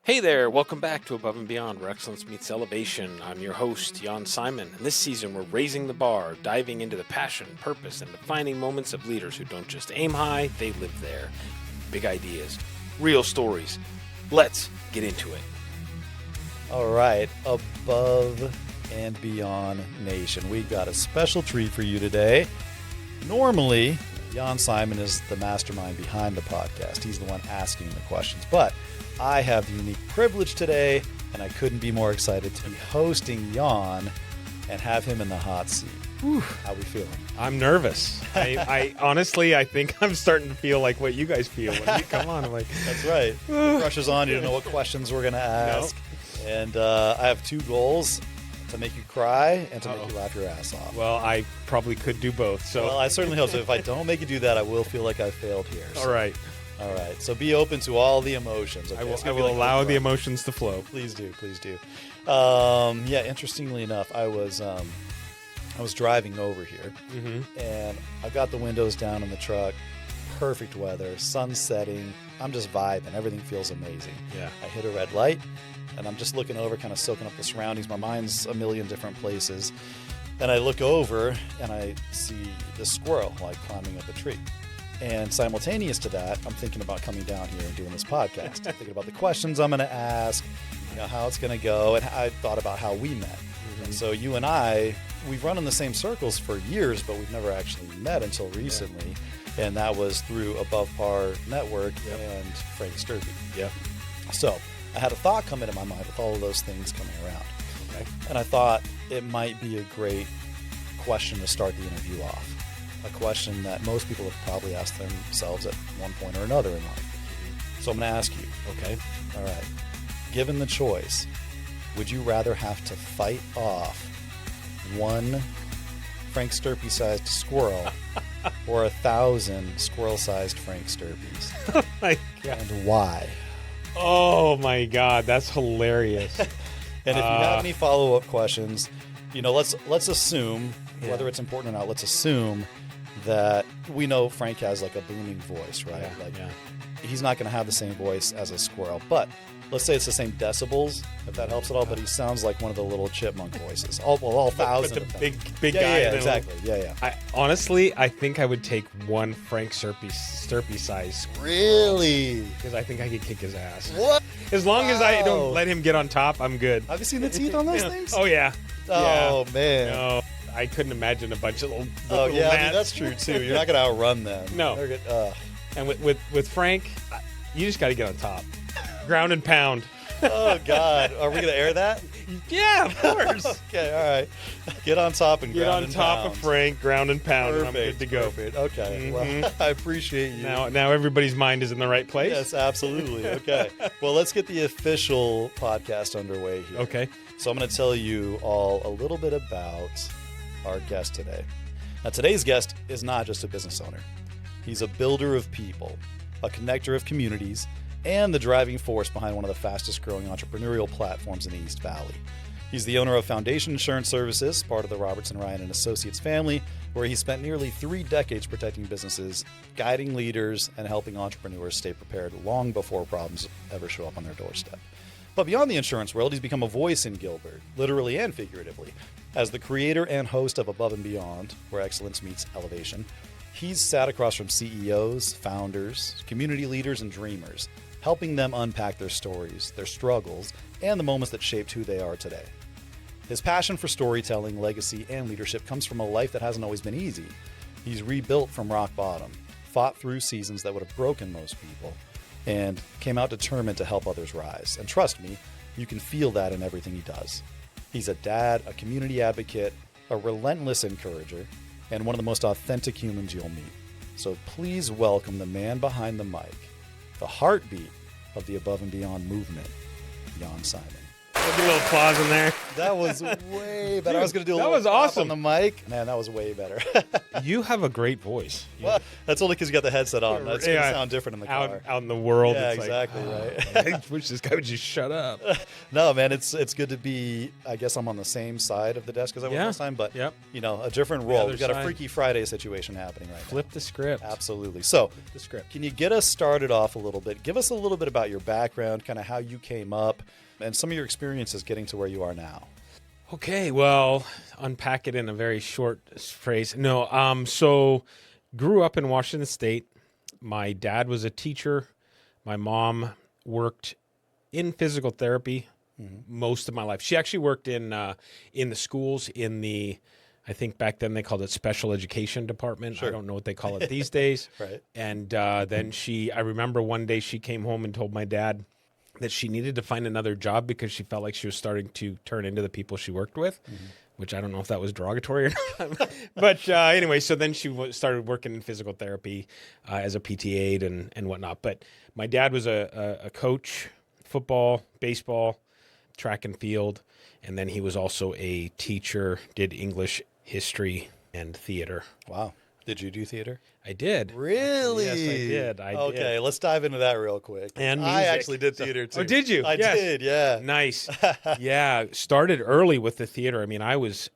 Hey there, welcome back to Above and Beyond, where excellence meets elevation. I'm your host, Jan Simon, and this season we're raising the bar, diving into the passion, purpose, and defining moments of leaders who don't just aim high, they live there. Big ideas, real stories. Let's get into it. All right, Above and Beyond Nation, we got a special treat for you today. Normally, Jan Simon is the mastermind behind the podcast. He's the one asking the questions, but I have the unique privilege today, and I couldn't be more excited to be hosting Jan and have him in the hot seat. Whew, how we feeling? I'm nervous. I honestly, I think I'm starting to feel like what you guys feel when you come on. I'm like, that's right. The pressure's on. You don't know what questions we're going to ask. No. And I have two goals: to make you cry and to make you laugh your ass off. Well, I probably could do both. So, well, I certainly hope so. If I don't make you do that, I will feel like I failed here. So. All right. So be open to all the emotions. Okay? I will allow the emotions to flow. Please do. Yeah. Interestingly enough, I was driving over here, and I got the windows down in the truck. Perfect weather, sun setting. I'm just vibing. Everything feels amazing. Yeah. I hit a red light, and I'm just looking over, kind of soaking up the surroundings. My mind's a million different places, and I look over, and I see the squirrel like climbing up a tree. And simultaneous to that, I'm thinking about coming down here and doing this podcast. I'm thinking about the questions I'm going to ask, how it's going to go, and I thought about how we met. And so you and I, we've run in the same circles for years, but we've never actually met until recently. Yeah. And that was through Above Par Network and Frank Sturkey. Yep. So I had a thought come into my mind with all of those things coming around. Okay. And I thought it might be a great question to start the interview off. A question that most people have probably asked themselves at one point or another in life. So I'm going to ask you. Okay. All right. Given the choice, would you rather have to fight off one Frank Sturkey-sized squirrel or 1,000 squirrel-sized Frank Sturkeys? Oh my God. And why? Oh my God, that's hilarious. And if you have any follow-up questions, let's assume, whether it's important or not, let's assume that we know Frank has like a booming voice, right? He's not going to have the same voice as a squirrel, but let's say it's the same decibels, if that helps at all. But he sounds like one of the little chipmunk voices. All 1,000. But the big guy. Yeah, exactly. Yeah. I think I would take one Frank Sturkey size. Really? Because I think I could kick his ass. What? As long as I don't let him get on top, I'm good. Have you seen the teeth on those things? Oh yeah. Oh man. No. I couldn't imagine a bunch of little yeah, mats. That's true too. You're not going to outrun them. No. Good. And with Frank, you just got to get on top. Ground and pound. Oh, God. Are we going to air that? Yeah, of course. Okay, all right. Get on top and ground and pound. Get on top of Frank, ground and pound, Perfect, and I'm good to go. Perfect. Okay. Well, I appreciate you. Now everybody's mind is in the right place. Yes, absolutely. Okay. Well, let's get the official podcast underway here. Okay. So I'm going to tell you all a little bit about our guest today. Now, today's guest is not just a business owner. He's a builder of people, a connector of communities, and the driving force behind one of the fastest growing entrepreneurial platforms in the East Valley. He's the owner of Foundation Insurance Services, part of the Robertson, Ryan and Associates family, where he spent nearly 3 decades protecting businesses, guiding leaders, and helping entrepreneurs stay prepared long before problems ever show up on their doorstep. But beyond the insurance world, he's become a voice in Gilbert, literally and figuratively. As the creator and host of Above and Beyond, where excellence meets elevation, he's sat across from CEOs, founders, community leaders, and dreamers, helping them unpack their stories, their struggles, and the moments that shaped who they are today. His passion for storytelling, legacy, and leadership comes from a life that hasn't always been easy. He's rebuilt from rock bottom, fought through seasons that would have broken most people, and came out determined to help others rise. And trust me, you can feel that in everything he does. He's a dad, a community advocate, a relentless encourager, and one of the most authentic humans you'll meet. So please welcome the man behind the mic, the heartbeat of the Above and Beyond movement, Jan Simon. A little applause in there. That was way better. Dude, I was going to do a that little was awesome on the mic. Man, that was way better. You have a great voice. Well, that's only because you got the headset on. That's going to sound different in the car. Out in the world. Yeah, it's exactly, right. I wish this guy would just shut up. No, man, it's good to be, I guess I'm on the same side of the desk as I was last time, but, a different role. We've got a Freaky Friday situation happening right now. Flip the script. Absolutely. So, the script. Can you get us started off a little bit? Give us a little bit about your background, kind of how you came up, and some of your experiences getting to where you are now. Okay, well, unpack it in a very short phrase. No, so grew up in Washington State. My dad was a teacher. My mom worked in physical therapy most of my life. She actually worked in the schools I think back then they called it special education department. Sure. I don't know what they call it these days. Right. And then I remember one day she came home and told my dad that she needed to find another job because she felt like she was starting to turn into the people she worked with, which I don't know if that was derogatory or not. But anyway, so then she started working in physical therapy as a PT aide and whatnot. But my dad was a coach, football, baseball, track and field, and then he was also a teacher, did English, history, and theater. Wow. Did you do theater? I did. Really? Yes, I did. Okay, let's dive into that real quick. And I music. actually did theater too. Oh, did you? I did, yeah. Nice. Yeah, started early with the theater. I mean, I was,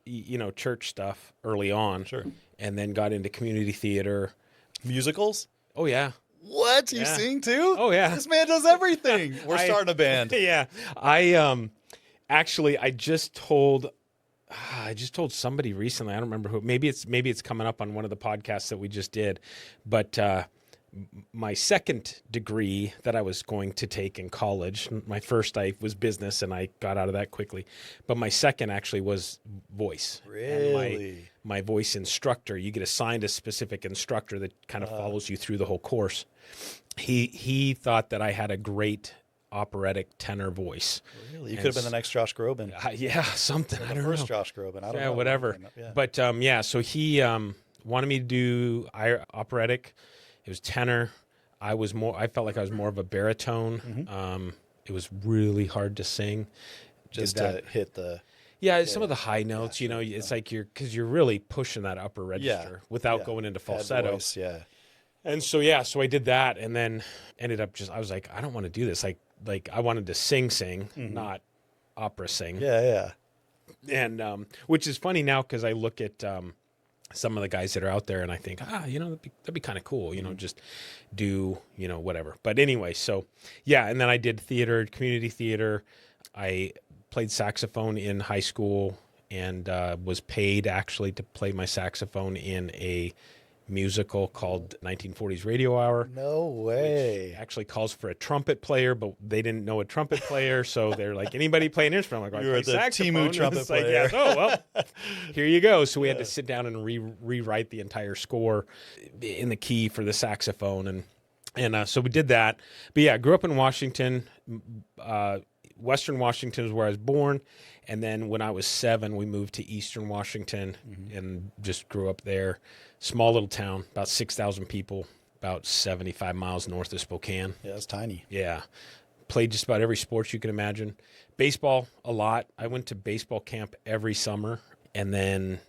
church stuff early on. Sure. And then got into community theater. Musicals? Oh, yeah. What? You sing too? Oh, yeah. This man does everything. We're starting a band. Yeah. I just told somebody recently. I don't remember who. Maybe it's coming up on one of the podcasts that we just did. But my second degree that I was going to take in college, my first was business, and I got out of that quickly. But my second actually was voice. Really? And my voice instructor. You get assigned a specific instructor that kind of follows you through the whole course. He thought that I had a great operatic tenor voice. Really? You could have been the next Josh Groban. Yeah, something. I don't know. First Josh Groban. I don't know. Yeah, whatever. Yeah. But so he wanted me to do operatic. It was tenor. I felt like I was more of a baritone. It was really hard to sing. Just to hit the... Yeah, some of the high notes, it's like because you're really pushing that upper register without going into falsetto. Voice, yeah. And so I did that, and then ended up I was like, I don't want to do this. Like I wanted to sing, not opera sing. Yeah. And which is funny now because I look at some of the guys that are out there and I think, that'd be kind of cool, just do, whatever. But anyway, so yeah, and then I did theater, community theater. I played saxophone in high school and was paid actually to play my saxophone in a musical called 1940s Radio Hour. No way. Which actually calls for a trumpet player, but they didn't know a trumpet player, so they're like, anybody play an instrument? I'm like, you were the Timu trumpet player. Like, oh, well, here you go. So we had to sit down and rewrite the entire score in the key for the saxophone. And so we did that. But yeah, grew up in Washington. Western Washington is where I was born. And then when I was 7, we moved to Eastern Washington and just grew up there. Small little town, about 6,000 people, about 75 miles north of Spokane. Yeah, it's tiny. Yeah. Played just about every sport you can imagine. Baseball, a lot. I went to baseball camp every summer and then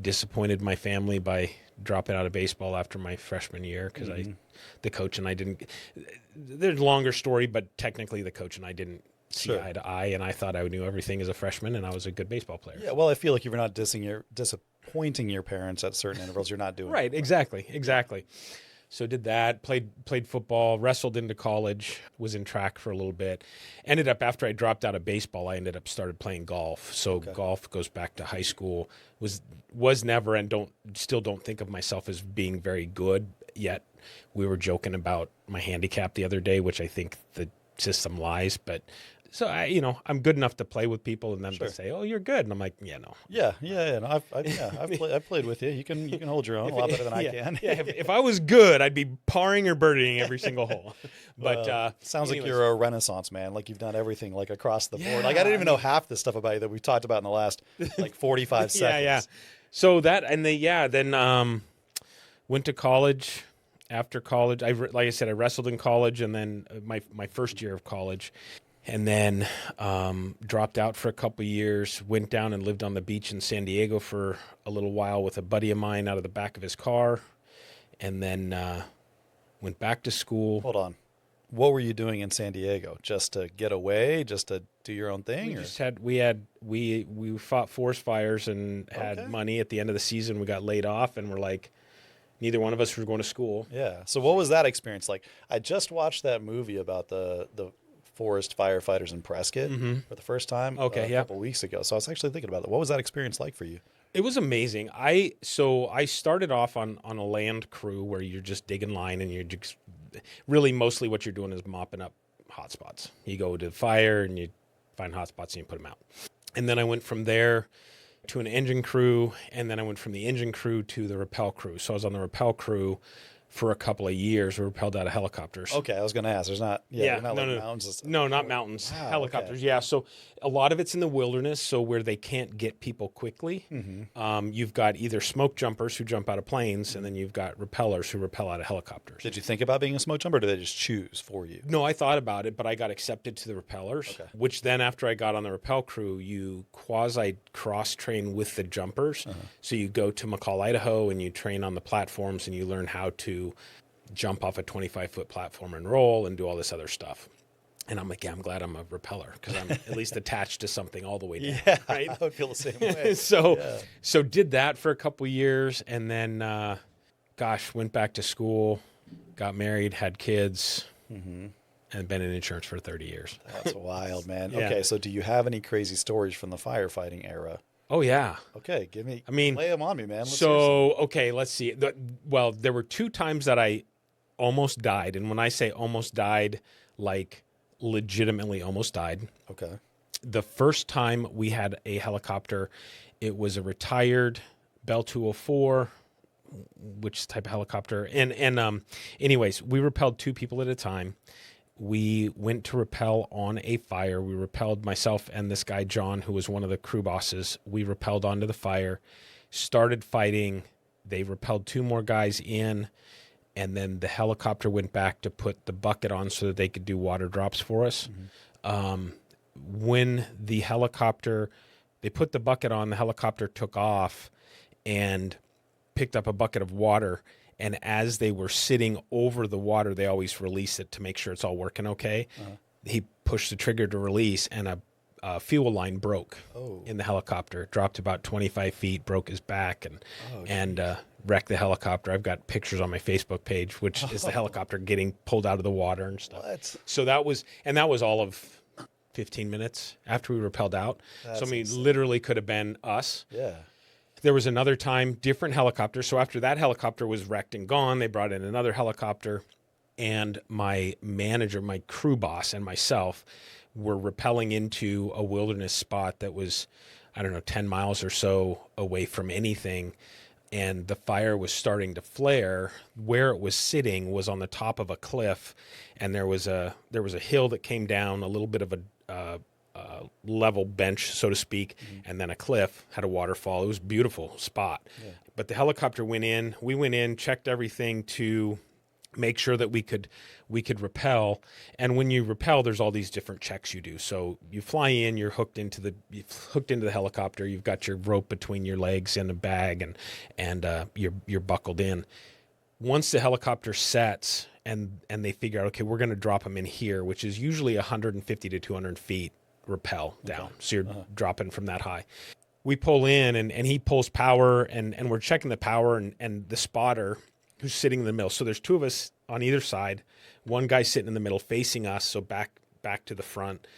disappointed my family by dropping out of baseball after my freshman year because the coach and I didn't. There's a longer story, but technically the coach and I didn't see eye to eye, and I thought I knew everything as a freshman, and I was a good baseball player. Yeah, well, I feel like if you're not disappointing your parents at certain intervals, you're not doing right. It. Exactly. So did that. Played football. Wrestled into college. Was in track for a little bit. Ended up after I dropped out of baseball, I started playing golf. So golf goes back to high school. Was never and still don't think of myself as being very good yet. We were joking about my handicap the other day, which I think the system lies, but. So I'm good enough to play with people and them to say, "Oh, you're good," and I'm like, "Yeah, no." Yeah. No, I've played with you. You can hold your own a lot better than I can. If I was good, I'd be parring or birdieing every single hole. But sounds like you're a Renaissance man. Like you've done everything like across the board. Like I didn't even know half the stuff about you that we've talked about in the last 45 seconds. Yeah. So that and then went to college. After college, like I said, I wrestled in college, and then my first year of college. And then dropped out for a couple years, went down and lived on the beach in San Diego for a little while with a buddy of mine out of the back of his car. And then went back to school. Hold on. What were you doing in San Diego? Just to get away? Just to do your own thing? We fought forest fires and had money at the end of the season. We got laid off and we're like, neither one of us were going to school. Yeah. So what was that experience like? I just watched that movie about the forest firefighters in Prescott for the first time a couple weeks ago. So I was actually thinking about that. What was that experience like for you? It was amazing. I started off on a land crew where you're just digging line and you're just really mostly what you're doing is mopping up hot spots. You go to fire and you find hot spots and you put them out. And then I went from there to an engine crew, and then I went from the engine crew to the rappel crew. So I was on the rappel crew for a couple of years. We rappelled out of helicopters. Okay, I was going to ask. There's not, mountains. No, not mountains. Wow, helicopters. okay. Yeah. So a lot of it's in the wilderness, so where they can't get people quickly. You've got either smoke jumpers who jump out of planes, and then you've got rappellers who rappel out of helicopters. Did you think about being a smoke jumper, or did they just choose for you? No, I thought about it, but I got accepted to the rappellers, which then after I got on the rappel crew, you quasi cross-train with the jumpers. So you go to McCall, Idaho, and you train on the platforms, and you learn how to jump off a 25-foot platform and roll and do all this other stuff. And I'm like, yeah, I'm glad I'm a rappeller because I'm at least attached to something all the way down. Yeah, right? I would feel the same way. So did that for a couple of years, and then, went back to school, got married, had kids, and been in insurance for 30 years. That's wild, man. Yeah. Okay, so do you have any crazy stories from the firefighting era? Oh, yeah. Okay, lay them on me, man. Let's see. There were 2 times that I almost died. And when I say almost died, like legitimately almost died. Okay. The first time we had a helicopter, it was a retired Bell 204, which type of helicopter. And anyways, we rappelled 2 people at a time. We went to rappel on a fire. We rappelled, myself and this guy, John, who was one of the crew bosses. We rappelled onto the fire, started fighting. They rappelled 2 more guys in, and then the helicopter went back to put the bucket on so that they could do water drops for us. When the helicopter, they put the bucket on, the helicopter took off and picked up a bucket of water. And as they were sitting over the water, they always release it to make sure it's all working okay. He pushed the trigger to release, and a fuel line broke in the helicopter. Dropped about 25 feet, broke his back, and wrecked the helicopter. I've got pictures on my Facebook page, which is the helicopter getting pulled out of the water and stuff. What? So that was all of 15 minutes after we rappelled out. That's insane. Literally could have been us. Yeah. There was another time, different helicopter. So after that helicopter was wrecked and gone, they brought in another helicopter, and my manager, my crew boss, and myself were rappelling into a wilderness spot that was, 10 miles or so away from anything. And the fire was starting to flare. Where it was sitting was on the top of a cliff, and there was a hill that came down, a little bit of a level bench, so to speak, and then a cliff, had a waterfall. It was a beautiful spot. Yeah. But the helicopter went in. We went in, checked everything to make sure that we could rappel. And when you rappel, there's all these different checks you do. So you fly in, you're hooked into the helicopter. You've got your rope between your legs and a bag, and you're buckled in. Once the helicopter sets and they figure out, okay, we're going to drop them in here, which is usually 150 to 200 feet rappel down. So you're dropping from that high. We pull in, and he pulls power, and we're checking the power, and the spotter who's sitting in the middle. So there's 2 of us on either side. One guy sitting in the middle facing us, so back to the front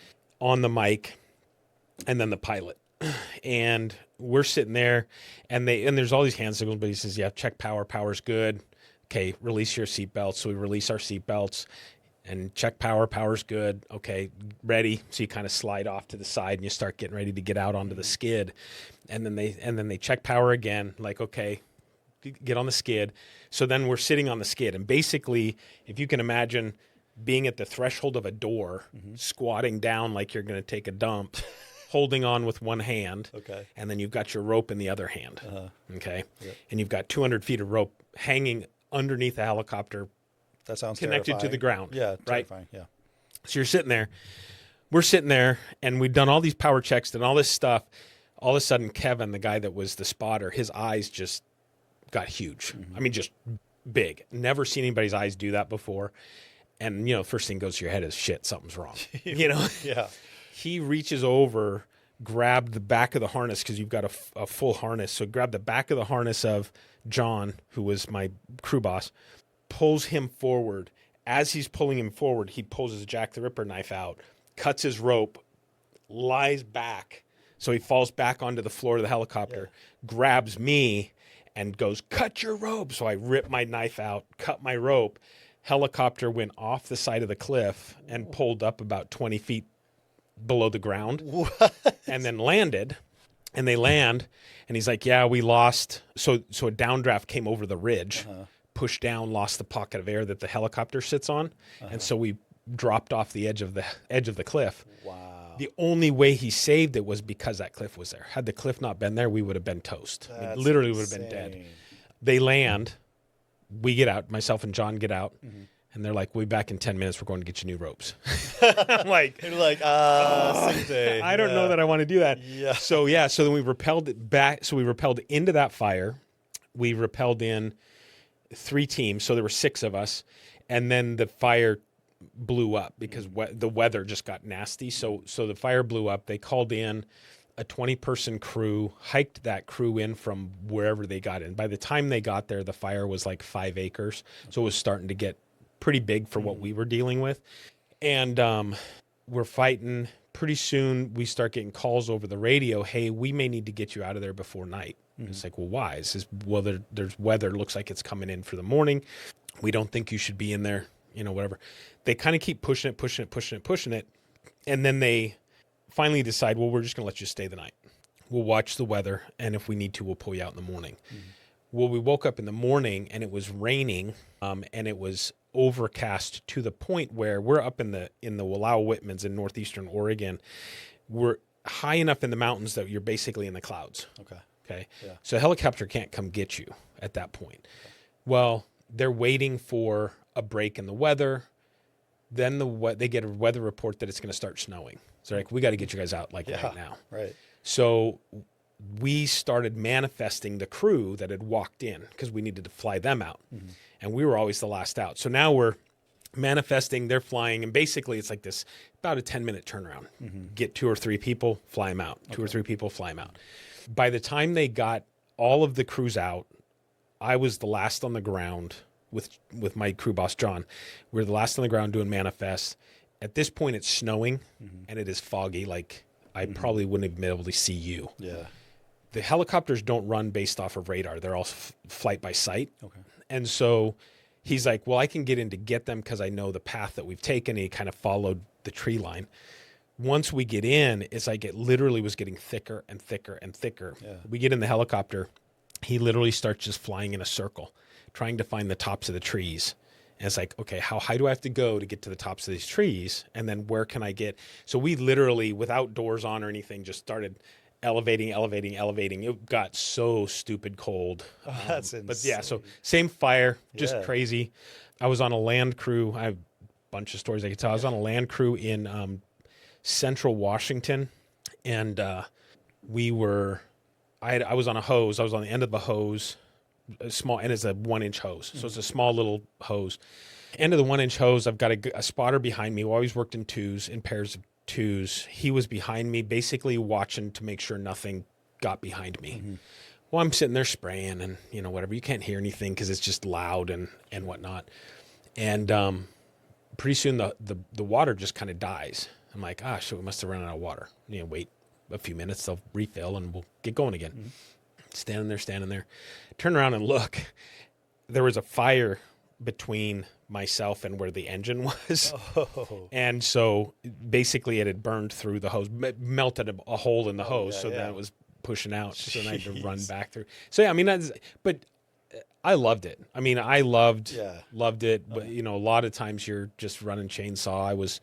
on the mic, and then the pilot. And we're sitting there, and there's all these hand signals, but he says, yeah, check power. Power's good. Okay, release your seatbelts. So we release our seatbelts and check power. Power's good. Okay, ready. So you kind of slide off to the side and you start getting ready to get out onto the skid. And then they check power again, like, okay, get on the skid. So then we're sitting on the skid. And basically, if you can imagine being at the threshold of a door, squatting down like you're going to take a dump, holding on with one hand. Okay. And then you've got your rope in the other hand. Okay. Yep. And you've got 200 feet of rope hanging underneath the helicopter. That sounds connected terrifying. To the ground. Yeah, right? Terrifying. Yeah. So you're sitting there. we're sitting there and we'd done all these power checks and all this stuff. All of a sudden, Kevin, the guy that was the spotter, his eyes just got huge. I mean, just big. Never seen anybody's eyes do that before. And, first thing goes to your head is, shit, something's wrong. Yeah. He reaches over, grabbed the back of the harness because you've got a full harness. So grabbed the back of the harness of John, who was my crew boss, pulls him forward. As he's pulling him forward, he pulls his Jack the Ripper knife out, cuts his rope, lies back. So he falls back onto the floor of the helicopter, grabs me, and goes, cut your rope. So I rip my knife out, cut my rope. Helicopter went off the side of the cliff and pulled up about 20 feet below the ground. What? And then landed. And they land, and he's like, yeah, we lost. So a downdraft came over the ridge, pushed down, lost the pocket of air that the helicopter sits on. And so we dropped off the edge of the cliff. Wow. The only way he saved it was because that cliff was there. Had the cliff not been there, we would have been toast. That's literally would have insane. been dead. They land. We get out. Myself and John get out. And they're like, we'll be back in 10 minutes. We're going to get you new ropes. I'm like, You're like, someday. I don't know that I want to do that. Yeah. So then we rappelled it back. So we rappelled into that fire. We rappelled in 3 teams. So there were 6 of us. And then the fire blew up because the weather just got nasty. So the fire blew up. They called in a 20-person crew, hiked that crew in from wherever they got in. By the time they got there, the fire was like 5 acres. So it was starting to get pretty big for what we were dealing with. And we're fighting. Pretty soon we start getting calls over the radio, hey, we may need to get you out of there before night. It's like, well, why? It says, well, there's weather. Looks like it's coming in for the morning. We don't think you should be in there, whatever. They kind of keep pushing it. And then they finally decide, well, we're just going to let you stay the night. We'll watch the weather. And if we need to, we'll pull you out in the morning. Well, we woke up in the morning and it was raining and it was overcast to the point where we're up in the Wallowa-Whitmans in northeastern Oregon. We're high enough in the mountains that you're basically in the clouds. Okay. Yeah. So a helicopter can't come get you at that point. Okay. Well, they're waiting for a break in the weather. Then they get a weather report that it's going to start snowing. So they're like, we got to get you guys out right now. Right. So we started manifesting the crew that had walked in because we needed to fly them out. And we were always the last out. So now we're manifesting, they're flying, and basically it's like this, about a 10-minute turnaround. Get 2 or 3 people, fly them out. 2 or 3 people, fly them out. By the time they got all of the crews out, I was the last on the ground with my crew boss, John. We were the last on the ground doing manifests. At this point, it's snowing, and it is foggy. Like, I probably wouldn't have been able to see you. Yeah. The helicopters don't run based off of radar. They're all flight by sight. Okay. And so he's like, well, I can get in to get them because I know the path that we've taken. He kind of followed the tree line. Once we get in, it's like it literally was getting thicker and thicker and thicker. Yeah. We get in the helicopter. He literally starts just flying in a circle, trying to find the tops of the trees. And it's like, okay, how high do I have to go to get to the tops of these trees? And then where can I get? So we literally, without doors on or anything, just started elevating. It got so stupid cold. That's insane. But yeah, so same fire, just crazy. I was on a land crew. I have a bunch of stories I could tell. I was on a land crew in central Washington, and I was on a hose. I was on the end of a hose, a small, and it's a 1-inch hose. So it's a small little hose. End of the 1-inch hose, I've got a spotter behind me. We always worked in pairs of twos. He was behind me, basically watching to make sure nothing got behind me. Well, I'm sitting there spraying and, whatever. You can't hear anything because it's just loud and whatnot. And pretty soon the water just kind of dies. I'm like, so we must have run out of water. Wait a few minutes, they'll refill and we'll get going again. Standing there. Turn around and look. There was a fire between myself and where the engine was. And so basically it had burned through the hose, melted a hole in the hose. Then it was pushing out. So then I had to run back through. So yeah, I mean, but I loved it. I mean, I loved it. But a lot of times you're just running chainsaw. I was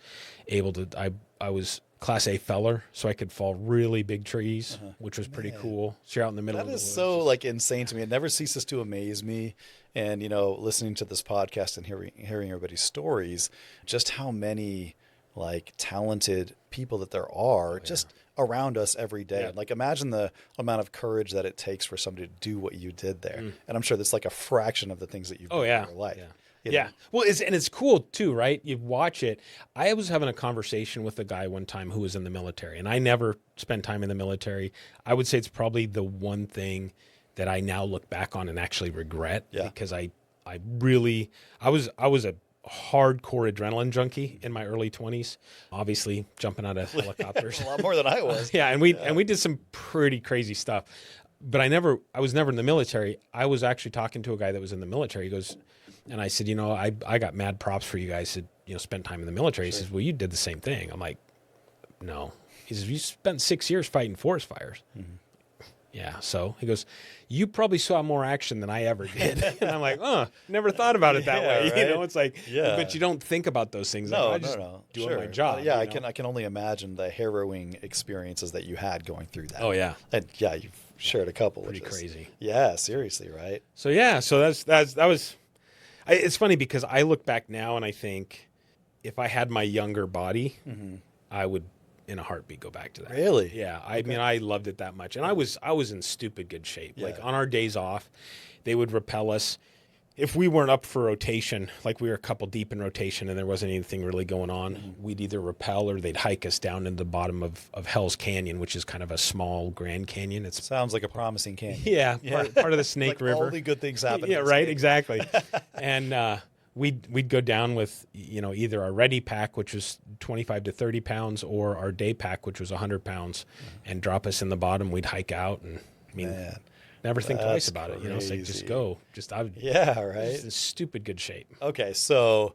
able to, I was Class A feller, so I could fall really big trees, which was pretty cool. So you're out in the middle of the woods. That is so insane to me. It never ceases to amaze me. And, listening to this podcast and hearing everybody's stories, just how many like talented people that there are just around us every day. Yeah. Like imagine the amount of courage that it takes for somebody to do what you did there. And I'm sure that's like a fraction of the things that you've done in your life. Yeah. You Yeah. know? Well, it's cool too, right? You watch it. I was having a conversation with a guy one time who was in the military, and I never spent time in the military. I would say it's probably the one thing that I now look back on and actually regret because I was a hardcore adrenaline junkie in my early 20s, obviously jumping out of helicopters. A lot more than I was. Yeah, and we did some pretty crazy stuff. But I was never in the military. I was actually talking to a guy that was in the military. He goes, and I said, I got mad props for you guys that, spent time in the military. He says, well, you did the same thing. I'm like, no. He says, you spent 6 years fighting forest fires. Mm-hmm. Yeah. So he goes, you probably saw more action than I ever did. And I'm like, never thought about it that way. Right? It's like, but you don't think about those things. No, I just doing my job. I can only imagine the harrowing experiences that you had going through that. Oh yeah. And yeah, you've shared a couple. Pretty crazy. Yeah, seriously, right? So yeah, that was. It's funny because I look back now and I think if I had my younger body, I would in a heartbeat go back to that. Really? Yeah. I mean, I loved it that much. And I was in stupid good shape. Yeah. Like on our days off, they would repel us. If we weren't up for rotation, like we were a couple deep in rotation and there wasn't anything really going on, we'd either repel or they'd hike us down into the bottom of Hell's Canyon, which is kind of a small Grand Canyon. It sounds like a promising canyon. Yeah. Part of the Snake like River. All the good things happen. Yeah, right. Exactly. And we'd go down with, either our ready pack, which was 25 to 30 pounds, or our day pack, which was 100 pounds, and drop us in the bottom. We'd hike out and never think twice about it. It's like, just go. Right? Just in stupid good shape. Okay. So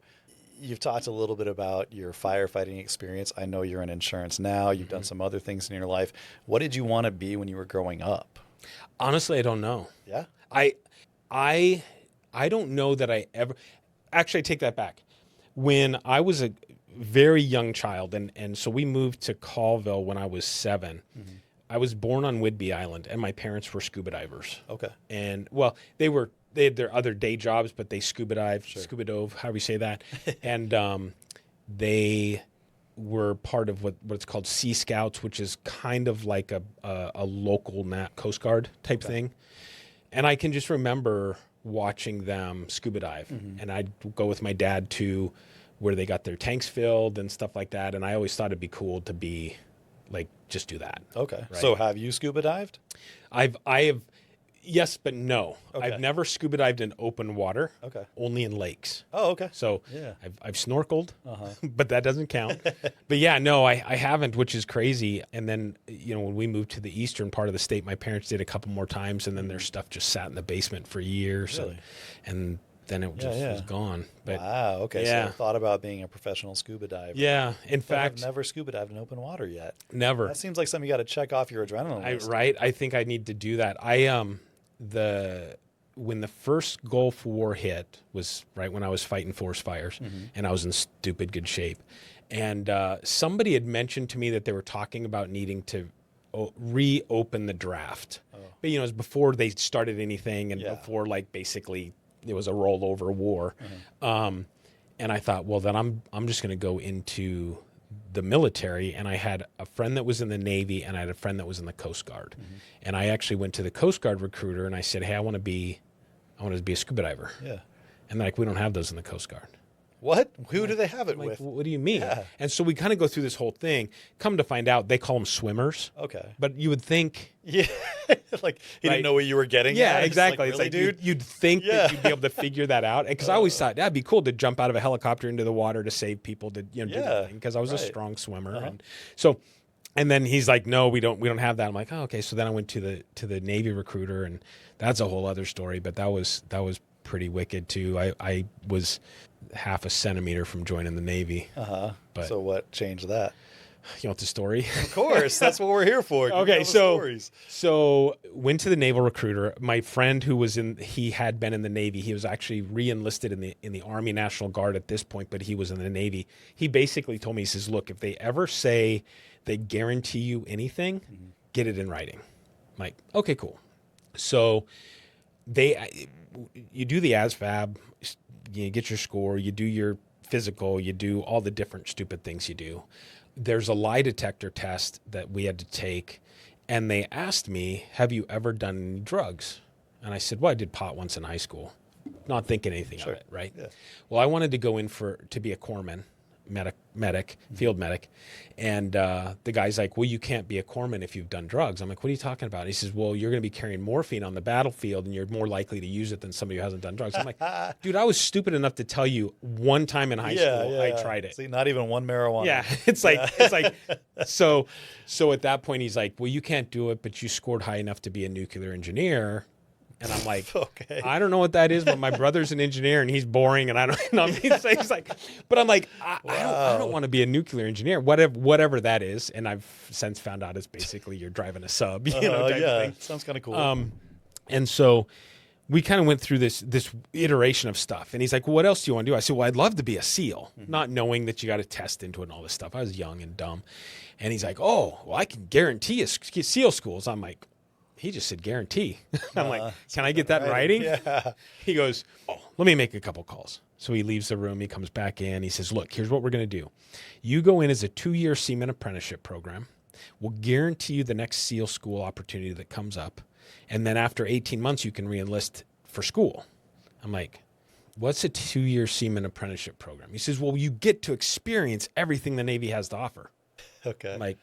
you've talked a little bit about your firefighting experience. I know you're in insurance now. You've done some other things in your life. What did you want to be when you were growing up? Honestly, I don't know. Yeah. I don't know that I ever. Actually, I take that back. When I was a very young child, and so we moved to Colville when I was 7. I was born on Whidbey Island, and my parents were scuba divers. Okay. And they had their other day jobs, but they scuba dove, however you say that. And they were part of what's called Sea Scouts, which is kind of like a local Coast Guard type thing. And I can just remember watching them scuba dive, and I'd go with my dad to where they got their tanks filled and stuff like that. And I always thought it'd be cool to be like, just do that. Okay. Right? So have you scuba dived? I have, yes, but no. Okay. I've never scuba dived in open water. Okay. Only in lakes. Oh, okay. So yeah. I've snorkeled, but that doesn't count. But yeah, no, I haven't, which is crazy. And then, when we moved to the eastern part of the state, my parents did a couple more times, and then their stuff just sat in the basement for years. Really? And then it just was gone. But wow. Okay. Yeah. So I thought about being a professional scuba diver. Yeah. In fact, I've never scuba dived in open water yet. Never. That seems like something you got to check off your adrenaline list. Right. I think I need to do that. When the first Gulf War hit was right when I was fighting forest fires, and I was in stupid good shape. And somebody had mentioned to me that they were talking about needing to reopen the draft. But, it was before they started anything and before basically it was a rollover war. And I thought, well, then I'm just going to go into the military. And I had a friend that was in the Navy, and I had a friend that was in the Coast Guard. And I actually went to the Coast Guard recruiter and I said, hey, I want to be a scuba diver. Yeah. And they're like, we don't have those in the Coast Guard. What? Who do they have it with? What do you mean? Yeah. And so we kind of go through this whole thing. Come to find out, they call them swimmers. Okay. But you would think... Yeah. Like he didn't know what you were getting at. Yeah, exactly. It's like, really, dude? You'd think that you'd be able to figure that out. Because I always thought that'd be cool to jump out of a helicopter into the water to save people, to do that thing. Because I was a strong swimmer. And so... And then he's like, no, we don't have that. I'm like, oh, okay. So then I went to the Navy recruiter, and that's a whole other story. But that was pretty wicked too. I was half a centimeter from joining the Navy. But so what changed that? You want the story? Of course, that's what we're here for. Okay, so went to the naval recruiter. My friend he had been in the Navy. He was actually re-enlisted in the Army National Guard at this point, but he was in the Navy. He basically told me, he says, look, if they ever say they guarantee you anything, get it in writing. I'm like, okay, cool. So you do the ASVAB, you get your score, you do your physical, you do all the different stupid things you do. There's a lie detector test that we had to take, and they asked me, have you ever done any drugs? And I said, well, I did pot once in high school, not thinking anything of it, right? Yeah. Well, I wanted to go in to be a corpsman, medic, field medic. And the guy's like, well, you can't be a corpsman if you've done drugs. I'm like, what are you talking about? He says, well, you're going to be carrying morphine on the battlefield and you're more likely to use it than somebody who hasn't done drugs. I'm like, dude, I was stupid enough to tell you one time in high school I tried it. See, not even one marijuana. Yeah. It's like, so at that point he's like, well, you can't do it, but you scored high enough to be a nuclear engineer. And I'm like, okay. I don't know what that is, but my brother's an engineer and he's boring. And I don't know. He's like, but I'm like, I don't want to be a nuclear engineer, whatever that is. And I've since found out it's basically you're driving a sub, type of thing. Sounds kind of cool. And so we kind of went through this iteration of stuff. And he's like, well, what else do you want to do? I said, well, I'd love to be a SEAL, not knowing that you got to test into it and all this stuff. I was young and dumb. And he's like, oh, well, I can guarantee you SEAL schools. I'm like, he just said guarantee. I'm like, can I get that in writing? Yeah. He goes, oh, let me make a couple calls. So he leaves the room. He comes back in. He says, look, here's what we're going to do. You go in as a 2-year seaman apprenticeship program. We'll guarantee you the next SEAL school opportunity that comes up. And then after 18 months, you can re-enlist for school. I'm like, what's a 2-year seaman apprenticeship program? He says, well, you get to experience everything the Navy has to offer. Okay. I'm like,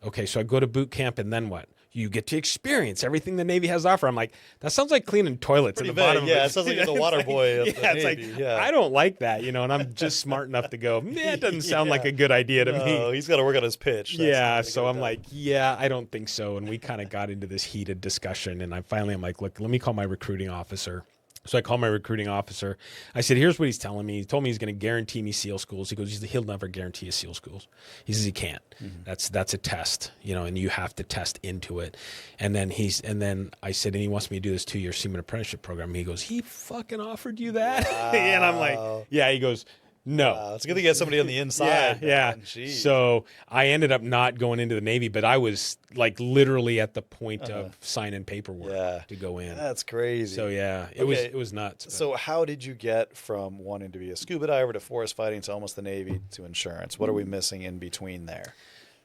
okay, so I go to boot camp and then what? You get to experience everything the Navy has to offer. I'm like, that sounds like cleaning toilets Pretty in the bottom of it. Yeah, it sounds like you're the water boy of the Navy. I don't like that, and I'm just smart enough to go, man, it doesn't sound like a good idea to me. Oh, he's got to work on his pitch. So I'm like, I don't think so. And we kind of got into this heated discussion, and I'm like, look, let me call my recruiting officer. So I called my recruiting officer. I said, here's what he's telling me. He told me he's going to guarantee me SEAL schools. He goes, he'll never guarantee you SEAL schools. He says he can't. Mm-hmm. That's a test, and you have to test into it. And then I said, and he wants me to do this 2-year seaman apprenticeship program. He goes, he fucking offered you that? Wow. And I'm like, yeah. He goes, no. Wow, it's good to get somebody on the inside. Yeah. So I ended up not going into the Navy, but I was like literally at the point of signing paperwork to go in. That's crazy. So it was nuts. But. So how did you get from wanting to be a scuba diver to forest fighting to almost the Navy to insurance? What are we missing in between there?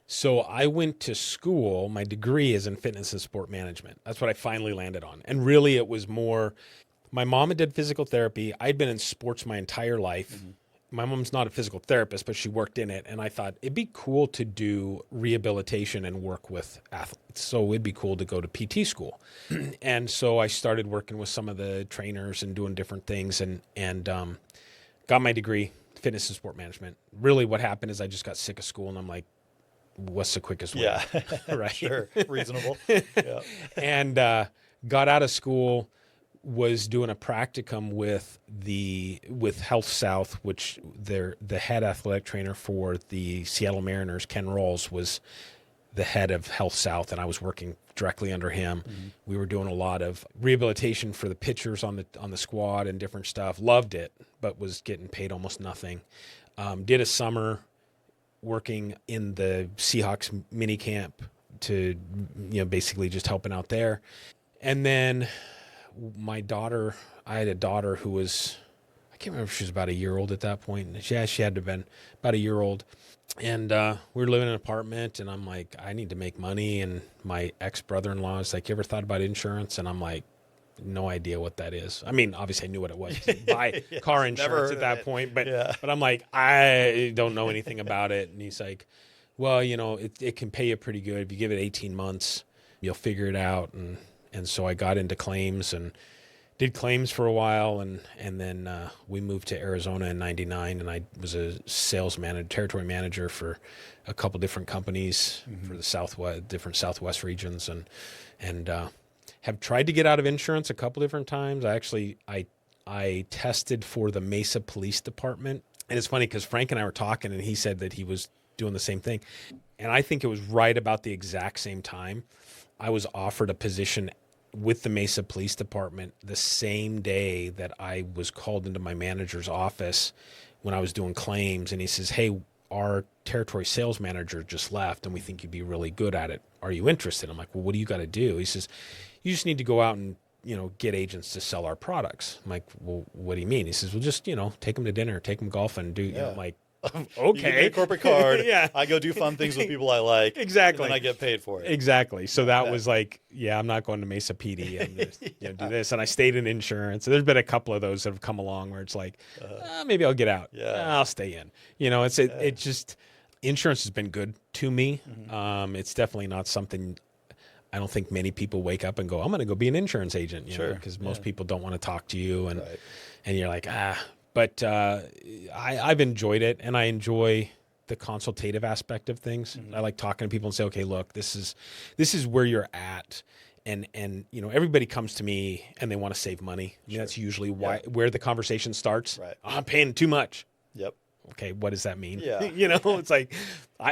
So I went to school. My degree is in fitness and sport management. That's what I finally landed on. And really it was more, my mom had did physical therapy. I'd been in sports my entire life. Mm-hmm. My mom's not a physical therapist, but she worked in it. And I thought it'd be cool to do rehabilitation and work with athletes. So it'd be cool to go to PT school. And so I started working with some of the trainers and doing different things and got my degree, fitness and sport management. Really what happened is I just got sick of school and I'm like, what's the quickest way? Yeah, right. Sure. Reasonable. Yeah. And got out of school, was doing a practicum with Health South, which the head athletic trainer for the Seattle Mariners, Ken Rawls, was the head of Health South, and I was working directly under him. Mm-hmm. We were doing a lot of rehabilitation for the pitchers on the squad and different stuff. Loved it, but was getting paid almost nothing. Did a summer working in the Seahawks mini camp to basically just helping out there, and then I had a daughter who was, I can't remember if she was about a year old at that point. She had to have been about a year old. And we were living in an apartment, and I'm like, I need to make money. And my ex-brother-in-law is like, you ever thought about insurance? And I'm like, no idea what that is. I mean, obviously I knew what it was. Buy car insurance at that point. But I'm like, I don't know anything about it. And he's like, well, it can pay you pretty good. If you give it 18 months, you'll figure it out. And so I got into claims and did claims for a while. And then we moved to Arizona in 99. And I was a sales manager, territory manager for a couple different companies for the different Southwest regions. And have tried to get out of insurance a couple different times. I tested for the Mesa Police Department. And it's funny because Frank and I were talking and he said that he was doing the same thing. And I think it was right about the exact same time. I was offered a position with the Mesa Police Department the same day that I was called into my manager's office when I was doing claims. And he says, hey, our territory sales manager just left and we think you'd be really good at it. Are you interested? I'm like, well, what do you got to do? He says, you just need to go out and get agents to sell our products. I'm like, well, what do you mean? He says, well, just, take them to dinner, take them golfing, do, I'm like, okay. You give me a corporate card. Yeah. I go do fun things with people I like. Exactly. And then I get paid for it. Exactly. So that was like, I'm not going to Mesa PD and do this. And I stayed in insurance. So there's been a couple of those that have come along where it's like, maybe I'll get out. Yeah. I'll stay in. It just, insurance has been good to me. It's definitely not something I don't think many people wake up and go, I'm going to go be an insurance agent, because most people don't want to talk to you and you're like, but I've enjoyed it, and I enjoy the consultative aspect of things. I like talking to people and say, okay, look, this is where you're at. And everybody comes to me and they want to save money. I mean, that's usually where the conversation starts. Right. Oh, I'm paying too much. Yep. Okay, what does that mean? Yeah. It's like,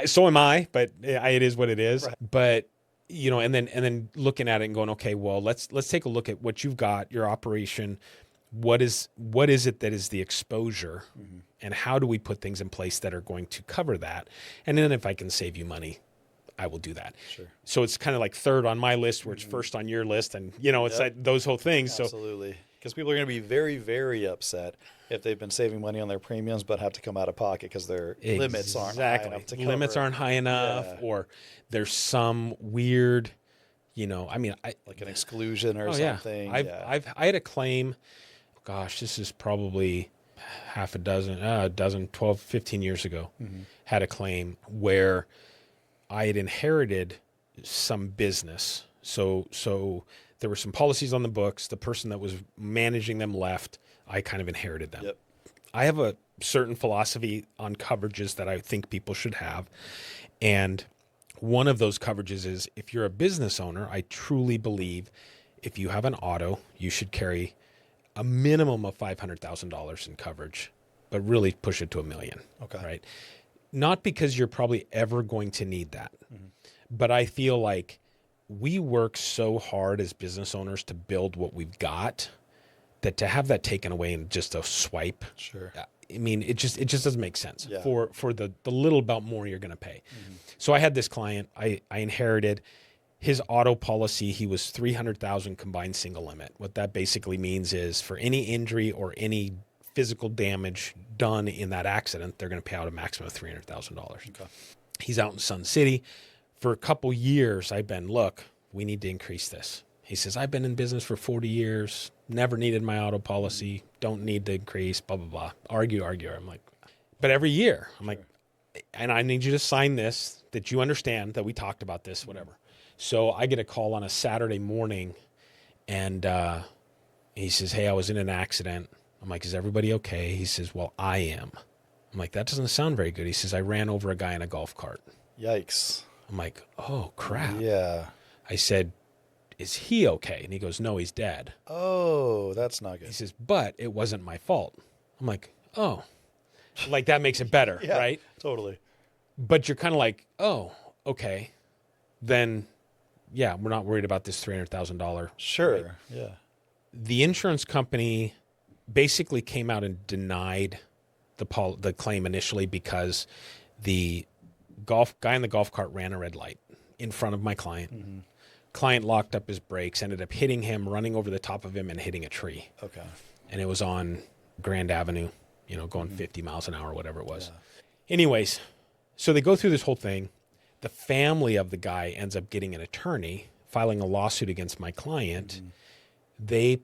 so am I, but it is what it is. Right. But and then looking at it and going, okay, well, let's take a look at what you've got, your operation. What is it that is the exposure, and how do we put things in place that are going to cover that? And then if I can save you money, I will do that. Sure. So it's kind of like third on my list, where it's first on your list, and it's like those whole things. Absolutely. Because people are going to be very, very upset if they've been saving money on their premiums but have to come out of pocket because their limits aren't high enough to cover. Limits aren't high enough, or there's some weird, like an exclusion or something. I had a claim. Gosh, this is probably half a dozen, 12, 15 years ago, had a claim where I had inherited some business. So there were some policies on the books. The person that was managing them left. I kind of inherited them. Yep. I have a certain philosophy on coverages that I think people should have. And one of those coverages is, if you're a business owner, I truly believe if you have an auto, you should carry a minimum of $500,000 in coverage, but really push it to $1 million. Okay. Right. Not because you're probably ever going to need that, but I feel like we work so hard as business owners to build what we've got, that to have that taken away in just a swipe. Sure. I mean, it just doesn't make sense for the little about more you're going to pay. So I had this client, I inherited his auto policy. He was 300,000 combined single limit. What that basically means is, for any injury or any physical damage done in that accident, they're going to pay out a maximum of $300,000. Okay. He's out in Sun City. For a couple years, I've been, look, we need to increase this. He says, I've been in business for 40 years, never needed my auto policy, don't need to increase, blah, blah, blah. Argue. I'm like, but every year, I'm like, and I need you to sign this, that you understand that we talked about this, whatever. So I get a call on a Saturday morning, and he says, hey, I was in an accident. I'm like, is everybody okay? He says, well, I am. I'm like, that doesn't sound very good. He says, I ran over a guy in a golf cart. Yikes. I'm like, oh, crap. Yeah. I said, is he okay? And he goes, no, he's dead. Oh, that's not good. He says, but it wasn't my fault. I'm like, oh. Like, that makes it better, right? Totally. But you're kind of like, oh, okay. Then, we're not worried about this $300,000. Sure, right? Yeah. The insurance company basically came out and denied the claim initially because the guy in the golf cart ran a red light in front of my client. Client locked up his brakes, ended up hitting him, running over the top of him, and hitting a tree. Okay. And it was on Grand Avenue, going 50 miles an hour, whatever it was. Yeah. Anyways, so they go through this whole thing. The family of the guy ends up getting an attorney, filing a lawsuit against my client. He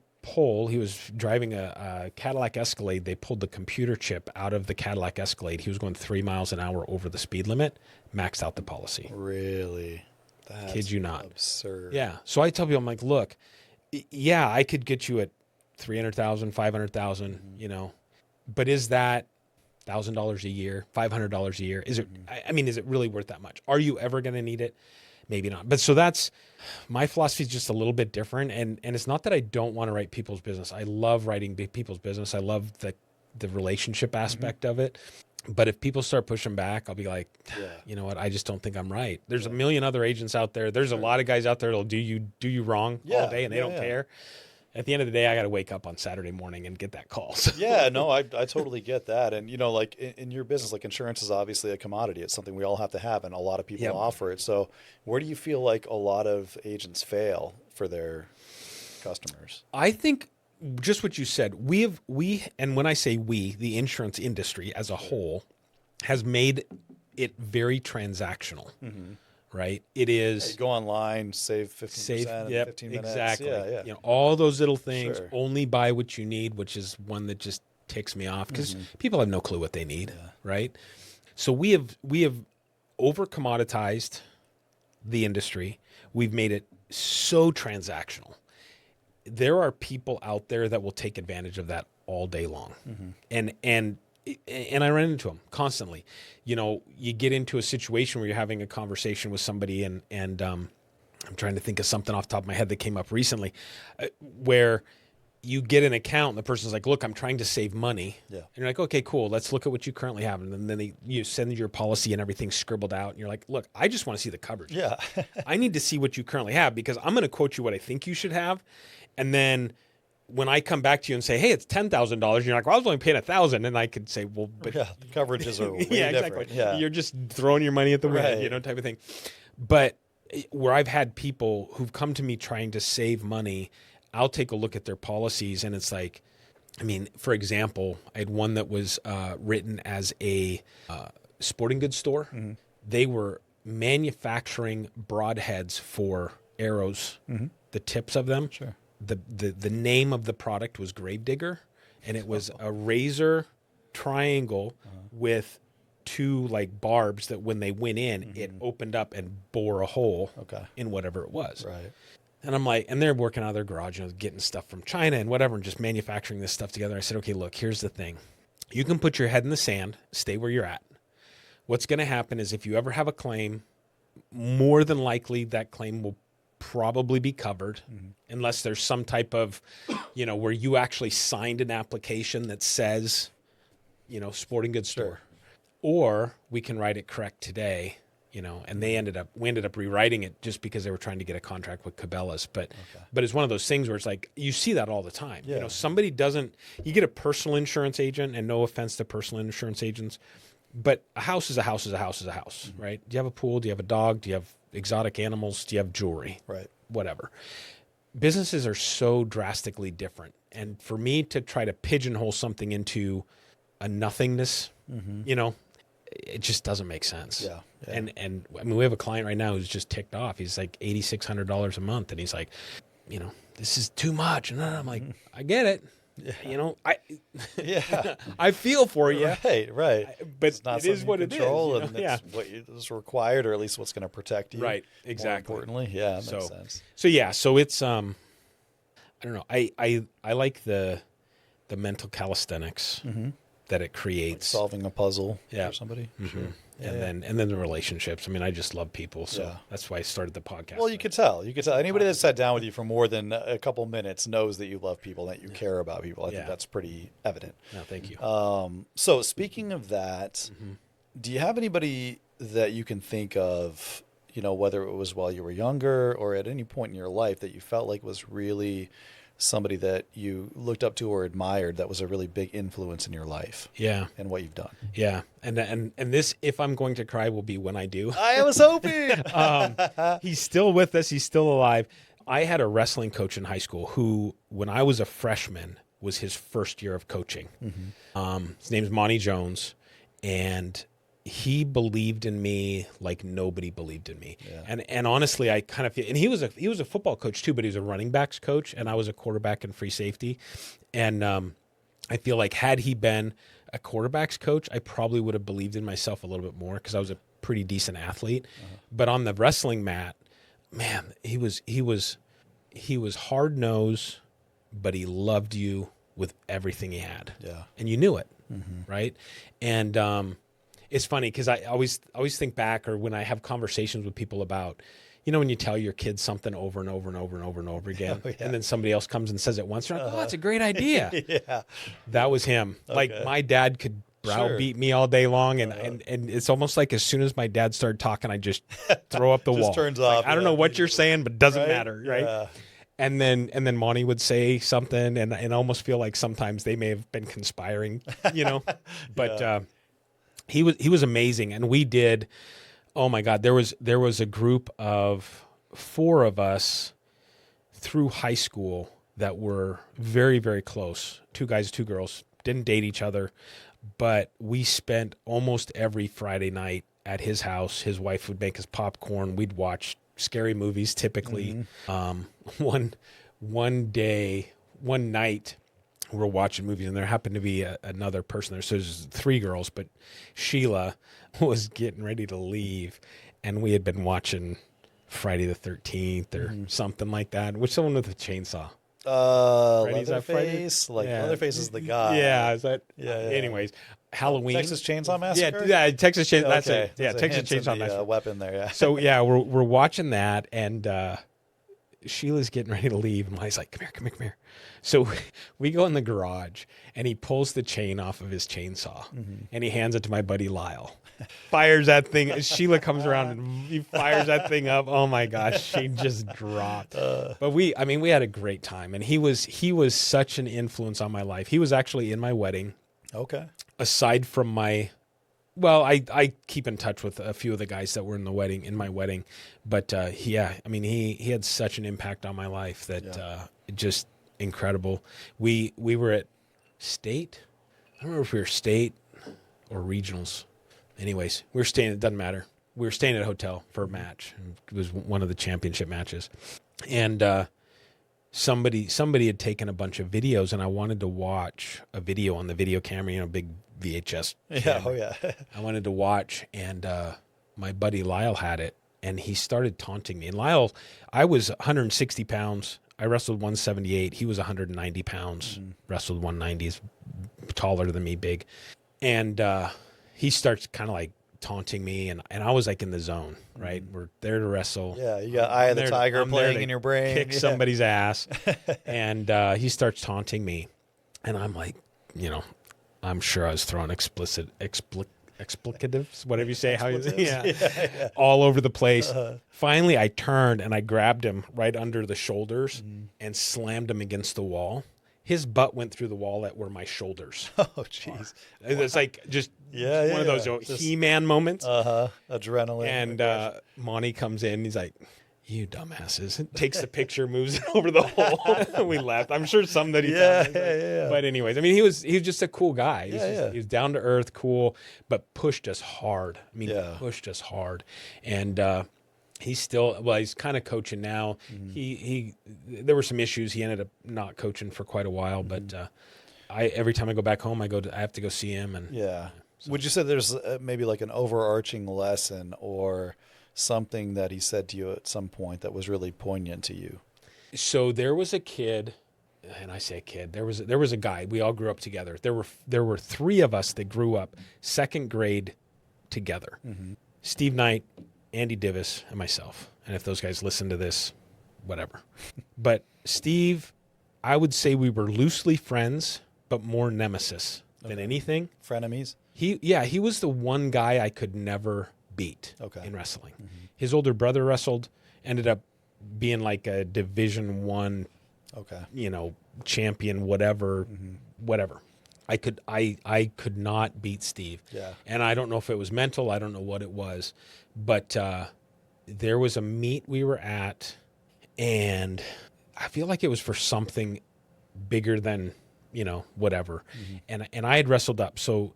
was driving a Cadillac Escalade. They pulled the computer chip out of the Cadillac Escalade. He was going 3 miles an hour over the speed limit, maxed out the policy. Really? That's Kid you not. Absurd. Yeah. So I tell people, I'm like, look, I could get you at 300,000, 500,000, but is that $1,000 a year, $500 a year? Is it, is it really worth that much? Are you ever going to need it? Maybe not. But so that's, my philosophy is just a little bit different. And it's not that I don't want to write people's business. I love writing people's business. I love the relationship aspect of it. But if people start pushing back, I'll be like, you know what? I just don't think I'm right. There's a million other agents out there. There's a lot of guys out there that'll do you wrong all day, and they don't care. At the end of the day, I got to wake up on Saturday morning and get that call. So. I totally get that. And, like in your business, like insurance is obviously a commodity. It's something we all have to have, and a lot of people offer it. So where do you feel like a lot of agents fail for their customers? I think just what you said, and when I say we, the insurance industry as a whole has made it very transactional, right? It is Go online, save 15% in 15 minutes. exactly. Yeah. You know, all those little things, Sure. only buy what you need, which is one that just ticks me off because people have no clue what they need, right? So we have over commoditized the industry. We've made it so transactional. There are people out there that will take advantage of that all day long. And I run into them constantly. You know, you get into a situation where you're having a conversation with somebody and I'm trying to think of something off the top of my head that came up recently where you get an account and the person's like, look, I'm trying to save money. Yeah. And you're like, okay, cool. Let's look at what you currently have. And then you send your policy and everything scribbled out. And you're like, look, I just want to see the coverage. Yeah. I need to see what you currently have because I'm going to quote you what I think you should have. And then when I come back to you and say, hey, it's $10,000, you're like, well, I was only paying $1,000. And I could say, well, but the coverages are way yeah, different. exactly. Yeah. You're just throwing your money at the wind, Right. you know, type of thing. But where I've had people who've come to me trying to save money, I'll take a look at their policies and it's like, I mean, for example, I had one that was written as a sporting goods store. They were manufacturing broadheads for arrows, the tips of them. Sure. The name of the product was Gravedigger, and it was a razor triangle with two like barbs that when they went in, it opened up and bore a hole in whatever it was. Right. And I'm like, and they're working out of their garage, you know, getting stuff from China and whatever, and just manufacturing this stuff together. I said, okay, look, here's the thing. You can put your head in the sand, stay where you're at. What's going to happen is if you ever have a claim, more than likely that claim will probably be covered unless there's some type of, you know, where you actually signed an application that says, you know, sporting goods store. Or we can write it correct today. You know, and we ended up rewriting it just because they were trying to get a contract with Cabela's. But it's one of those things where it's like, you see that all the time. Yeah. You know, somebody you get a personal insurance agent, and no offense to personal insurance agents, but a house is a house is a house is a house, right? Do you have a pool? Do you have a dog? Do you have exotic animals? Do you have jewelry? Right. Whatever. Businesses are so drastically different. And for me to try to pigeonhole something into a nothingness, you know, it just doesn't make sense. Yeah. And I mean, we have a client right now who's just ticked off. He's like $8,600 a month. And he's like, you know, this is too much. And I'm like, I get it. Yeah. You know, I feel for you. Right. But it's not it is what it is. Control, You know? and it's what is required, or at least what's going to protect you. Right. Exactly. More importantly, yeah, that makes sense. So yeah, so it's I don't know. I like the mental calisthenics that it creates, Like solving a puzzle for somebody. Sure. And then the relationships. I mean, I just love people, so Yeah. that's why I started the podcast. Well, you could tell. Anybody that sat down with you for more than a couple minutes knows that you love people, that you care about people. I think that's pretty evident. No, thank you. So speaking of that, do you have anybody that you can think of, you know, whether it was while you were younger or at any point in your life that you felt like was really somebody that you looked up to or admired, that was a really big influence in your life? Yeah. And what you've done? Yeah. And this, if I'm going to cry, will be when I do. I was hoping. He's still with us. He's still alive. I had a wrestling coach in high school who, when I was a freshman, was his first year of coaching. His name's Monty Jones, and he believed in me like nobody believed in me. Yeah. And honestly, I kind of feel, and he was a football coach too, but he was a running backs coach, and I was a quarterback and free safety. And I feel like had he been a quarterbacks coach, I probably would have believed in myself a little bit more because I was a pretty decent athlete. But on the wrestling mat, man, he was hard nosed, but he loved you with everything he had. Yeah. And you knew it, right? And it's funny because I always think back, or when I have conversations with people about, you know, when you tell your kids something over and over and over and over and over again, and then somebody else comes and says it once, you're like, oh, that's a great idea. Yeah. That was him. Okay. Like my dad could browbeat me all day long, and it's almost like as soon as my dad started talking, I just throw up the wall. Turns like, off. I don't know what you're saying, but it doesn't matter, right? Yeah. And then Monty would say something, and I almost feel like sometimes they may have been conspiring, you know. But he was amazing, and we did. Oh my God, there was a group of 4 of us, through high school that were very, very close. 2 guys, 2 girls, didn't date each other, but we spent almost every Friday night at his house. His wife would make us popcorn. We'd watch scary movies typically. One night we're watching movies, and there happened to be another person there. So there's 3 girls, but Sheila was getting ready to leave, and we had been watching Friday the 13th or something like that. Which someone with a chainsaw? Leatherface? Leatherface is the guy. Yeah, is that? Yeah. Anyways, Halloween. Texas Chainsaw Massacre? Yeah, Texas Chainsaw. That's Okay. it. Yeah, Texas Chainsaw Massacre. Weapon there, yeah. So yeah, we're watching that, and Sheila's getting ready to leave, and Molly's like, come here. So we go in the garage, and he pulls the chain off of his chainsaw, and he hands it to my buddy Lyle. Fires that thing. Sheila comes around, and he fires that thing up. Oh my gosh, she just dropped. But we had a great time, and he was such an influence on my life. He was actually in my wedding. Okay. Aside from I keep in touch with a few of the guys that were in my wedding, but he had such an impact on my life that just incredible. We were at state. I don't remember if we were state or regionals. Anyways, we were staying. It doesn't matter. We were staying at a hotel for a match. It was one of the championship matches, and somebody had taken a bunch of videos, and I wanted to watch a video on the video camera, big VHS camera. Yeah. I wanted to watch, and my buddy Lyle had it, and he started taunting me. And Lyle, I was 160 pounds. I wrestled 178. He was 190 pounds, wrestled 190. He's taller than me, big. And he starts kind of like taunting me, and I was like in the zone, right? We're there to wrestle. Yeah, you got Eye of the Tiger playing in your brain. Kick somebody's ass. And he starts taunting me, and I'm like, I'm sure I was throwing explicatives, whatever you say, all over the place. Finally, I turned and I grabbed him right under the shoulders and slammed him against the wall. His butt went through the wall at where my shoulders. Oh, jeez. It's like just one of those He-Man moments. Adrenaline. And Monty comes in. He's like, "You dumbasses." Takes the picture, moves it over the hole. We laughed. I'm sure some that he found. But anyways, he was just a cool guy. He was down to earth, cool, but pushed us hard. Pushed us hard. And he's kind of coaching now. There were some issues. He ended up not coaching for quite a while, but every time I go back home, I have to go see him. And so. Would you say there's maybe like an overarching lesson or something that he said to you at some point that was really poignant to you? So there was a kid, and I say a kid, there was a guy. We all grew up together. There were 3 of us that grew up 2nd grade together. Steve Knight, Andy Divis, and myself. And if those guys listen to this, whatever. But Steve, I would say we were loosely friends, but more nemesis than anything. Frenemies? He was the one guy I could never beat in wrestling. His older brother wrestled, ended up being like a Division I, champion, whatever. I could not beat Steve. Yeah. And I don't know if it was mental. I don't know what it was. But there was a meet we were at, and I feel like it was for something bigger than, whatever. And I had wrestled up. So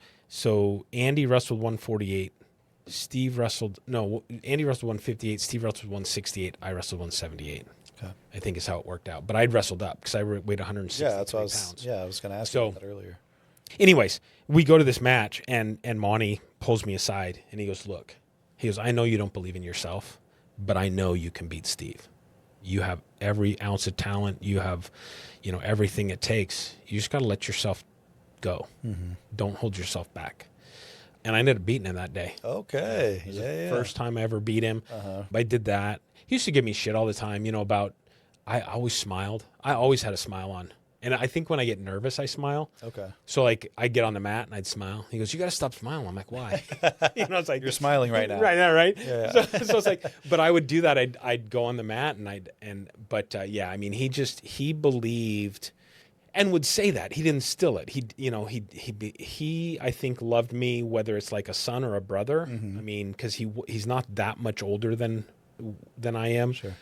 Andy wrestled 148. Andy wrestled 158. Steve wrestled 168. I wrestled 178. Okay. I think is how it worked out. But I'd wrestled up because I weighed 160 pounds. I was going to ask you that earlier. Anyways, we go to this match, and Monty pulls me aside, and he goes, "Look," he goes, "I know you don't believe in yourself, but I know you can beat Steve. You have every ounce of talent. You have, everything it takes. You just got to let yourself go. Don't hold yourself back." And I ended up beating him that day. Okay. It was the first time I ever beat him. I did that. He used to give me shit all the time, about I always smiled. I always had a smile on. And I think when I get nervous, I smile. Okay. So like I'd get on the mat and I'd smile. He goes, "You got to stop smiling." I'm like, "Why?" It's like, "You're smiling right now." Right now, right? Yeah. So it's like, but I would do that. I'd go on the mat he believed and would say that. He didn't instill it. He I think loved me, whether it's like a son or a brother. Because he's not that much older than I am. Sure.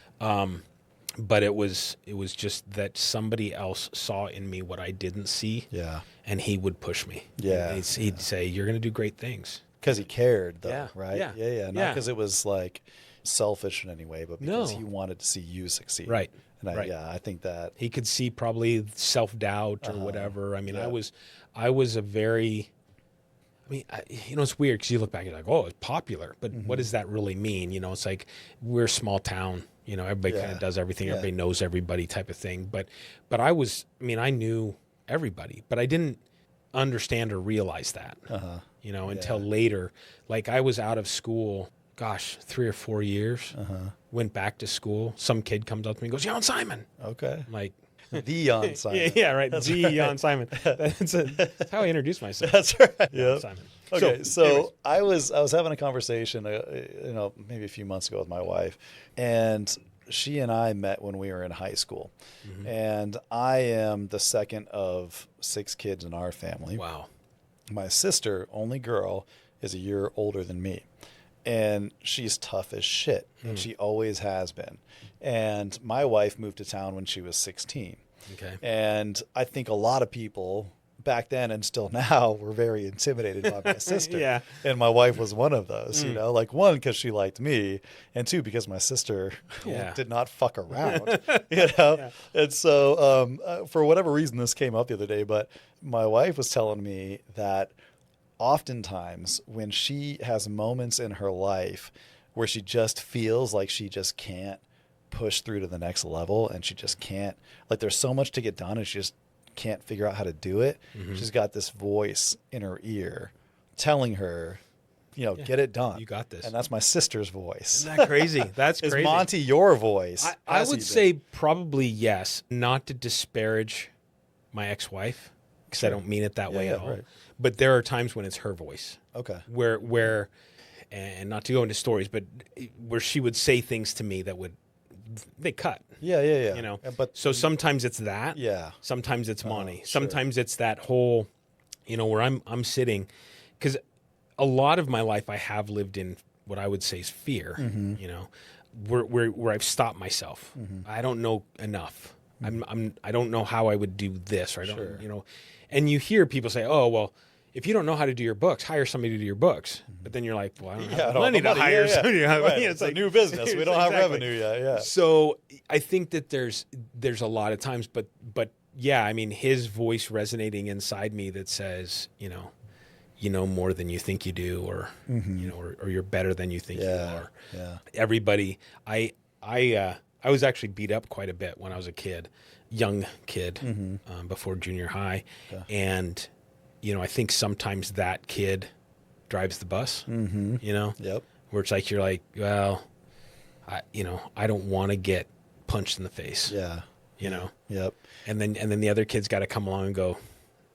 but it was just that somebody else saw in me what I didn't see. Yeah. And he would push me. Yeah. He'd say, "You're going to do great things." Because he cared, though, Yeah, right? yeah, Not because it was like selfish in any way, but because he wanted to see you succeed. Right. And I think that he could see probably self-doubt or whatever. I mean, I was a very, it's weird because you look back, you're like, oh, it's popular, but what does that really mean? It's like we're a small town. Everybody kind of does everything. Yeah. Everybody knows everybody type of thing. But I knew everybody, but I didn't understand or realize that, until later. Like I was out of school, 3 or 4 years, went back to school. Some kid comes up to me and goes, "Jan Simon." Okay. I'm like, the Jan Simon. yeah, right. That's the right. Jan Simon. That's how I introduce myself. That's right. Jan Yeah. Simon. Okay, so anyways. I was having a conversation, maybe a few months ago with my wife, and she and I met when we were in high school, and I am the second of 6 kids in our family. Wow. My sister, only girl, is a year older than me, and she's tough as shit, and she always has been. And my wife moved to town when she was 16. Okay. And I think a lot of people back then and still now were very intimidated by my sister. Yeah. And my wife was one of those, like one, because she liked me, and two, because my sister did not fuck around, Yeah. And so for whatever reason, this came up the other day, but my wife was telling me that oftentimes when she has moments in her life where she just feels like she just can't push through to the next level, and she just can't, like there's so much to get done and she just can't figure out how to do it. She's got this voice in her ear telling her, get it done. You got this. And that's my sister's voice. Isn't that crazy? That's crazy. Is Monty your voice? I would say probably yes, not to disparage my ex-wife, because I don't mean it that way at all. Right. But there are times when it's her voice. Okay. Where, and not to go into stories, but where she would say things to me that they cut. Yeah. But so sometimes it's that. Yeah. Sometimes it's Monty. Sure. Sometimes it's that whole, where I'm sitting, because a lot of my life I have lived in what I would say is fear. Where I've stopped myself. I don't know enough. I don't know how I would do this, or I don't, and you hear people say, "Oh, well, if you don't know how to do your books, hire somebody to do your books." But then you're like, "Well, I don't have money to hire somebody." Right. It's like a new business. We don't have revenue yet. Yeah. So I think that there's a lot of times, but yeah, I mean, his voice resonating inside me that says, you know more than you think you do, or or you're better than you think you are. Yeah. Everybody, I was actually beat up quite a bit when I was a kid, young kid, before junior high, and I think sometimes that kid drives the bus. Yep. Where it's like you're like, well, I don't want to get punched in the face. Yeah. Yep. And then the other kid's got to come along and go,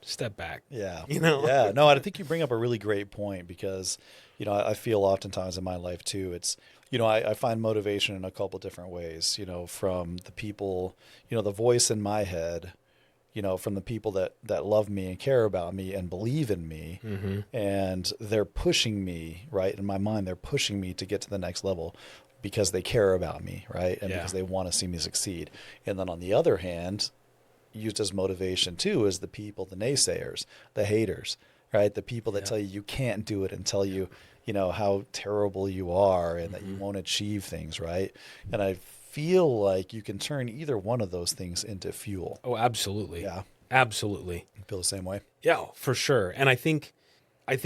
step back. Yeah. Yeah. No, I think you bring up a really great point, because, I feel oftentimes in my life too, it's, I find motivation in a couple different ways, from the people, the voice in my head, from the people that love me and care about me and believe in me, and they're pushing me, right? In my mind, they're pushing me to get to the next level because they care about me, right? And because they want to see me succeed. And then on the other hand, used as motivation too, is the people, the naysayers, the haters, right? The people that tell you can't do it and tell you, how terrible you are and that you won't achieve things, right? And I feel like you can turn either one of those things into fuel. Oh, absolutely. Yeah. Absolutely. You feel the same way? Yeah, for sure. And I think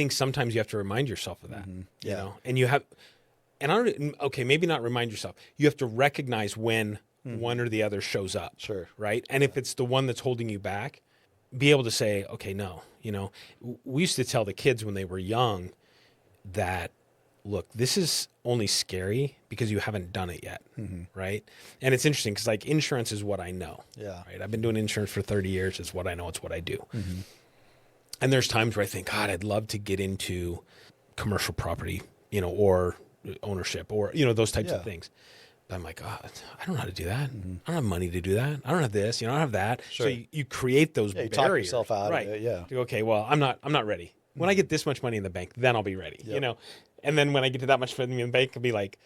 sometimes you have to remind yourself of that, and you have, and maybe not remind yourself. You have to recognize when one or the other shows up. Sure. Right. And if it's the one that's holding you back, be able to say, okay, no, we used to tell the kids when they were young that, look, this is only scary because you haven't done it yet. Right. And it's interesting because like insurance is what I know. Yeah. Right. I've been doing insurance for 30 years. It's what I know. It's what I do. And there's times where I think, God, I'd love to get into commercial property, or ownership, or, those types of things. But I'm like, I don't know how to do that. I don't have money to do that. I don't have this, I don't have that. Sure. So you create those you barriers. talk yourself out right. of it. Yeah. Okay, well, I'm not ready. When I get this much money in the bank, then I'll be ready, And then when I get to that much money in the bank, I'll be like,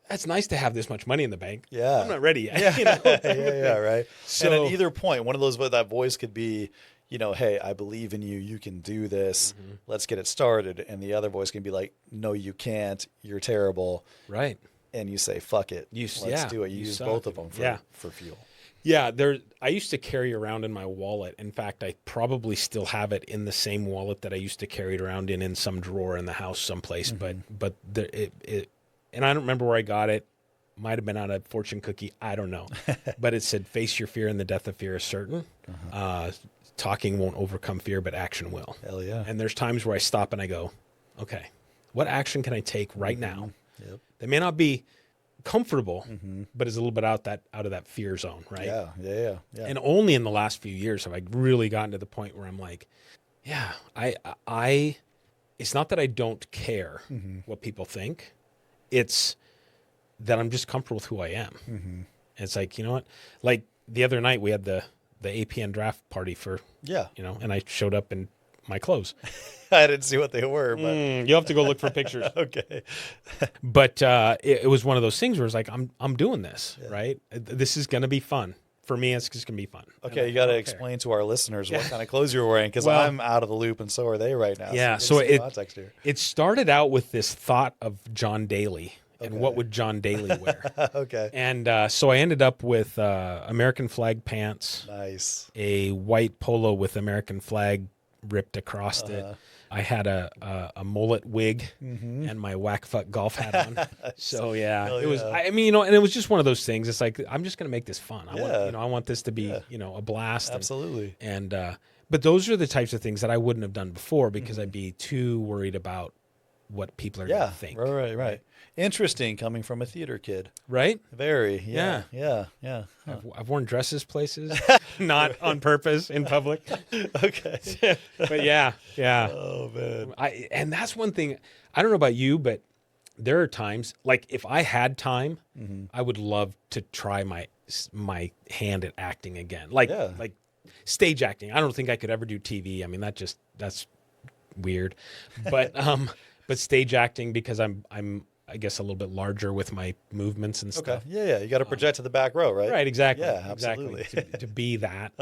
that's nice to have this much money in the bank. Yeah. I'm not ready yet. Yeah, You know? yeah, right. So, and at either point, one of those, that voice could be, hey, I believe in you. You can do this. Let's get it started. And the other voice can be like, no, you can't. You're terrible. right. And you say, fuck it. Let's do it. You use suck. both of them for fuel. Yeah, I used to carry around in my wallet. In fact, I probably still have it in the same wallet that I used to carry it around in some drawer in the house someplace. But and I don't remember where I got it. Might have been on a fortune cookie. I don't know. But it said, face your fear and the death of fear is certain. Talking won't overcome fear, but action will. Hell yeah. And there's times where I stop and I go, okay, what action can I take right now? Yep. They may not be comfortable, but it's a little bit out of that fear zone, right? Yeah. And only in the last few years have I really gotten to the point where I'm like, yeah, I it's not that I don't care what people think. It's that I'm just comfortable with who I am. And it's like, you know what? Like the other night we had the APN draft party for, and I showed up in my clothes. I didn't see what they were, but you'll have to go look for pictures. Okay. But it was one of those things where it's like, I'm doing this, right? This is going to be fun. For me, it's just going to be fun. Okay, you got to explain to our listeners what kind of clothes you were wearing, because I'm out of the loop and so are they right now. Yeah, so it started out with this thought of John Daly. And what would John Daly wear? Okay. And so I ended up with American flag pants. Nice. A white polo with American flag ripped across it. I had a mullet wig and my whack-fuck golf hat on. So it was. I mean, and it was just one of those things. It's like, I'm just going to make this fun. I want this to be a blast. Absolutely. And but those are the types of things that I wouldn't have done before because I'd be too worried about what people are going to think. Right. Interesting, coming from a theater kid. Right? Very. Yeah. Huh. I've worn dresses places, not on purpose in public. Okay. But yeah. Oh, man. And that's one thing. I don't know about you, but there are times, like if I had time, I would love to try my hand at acting again. Like stage acting. I don't think I could ever do TV. I mean, that's weird. But stage acting, because I'm I guess a little bit larger with my movements and stuff. Okay. Yeah. You got to project to the back row, right? Right. Exactly. Yeah, absolutely. Exactly. To be that.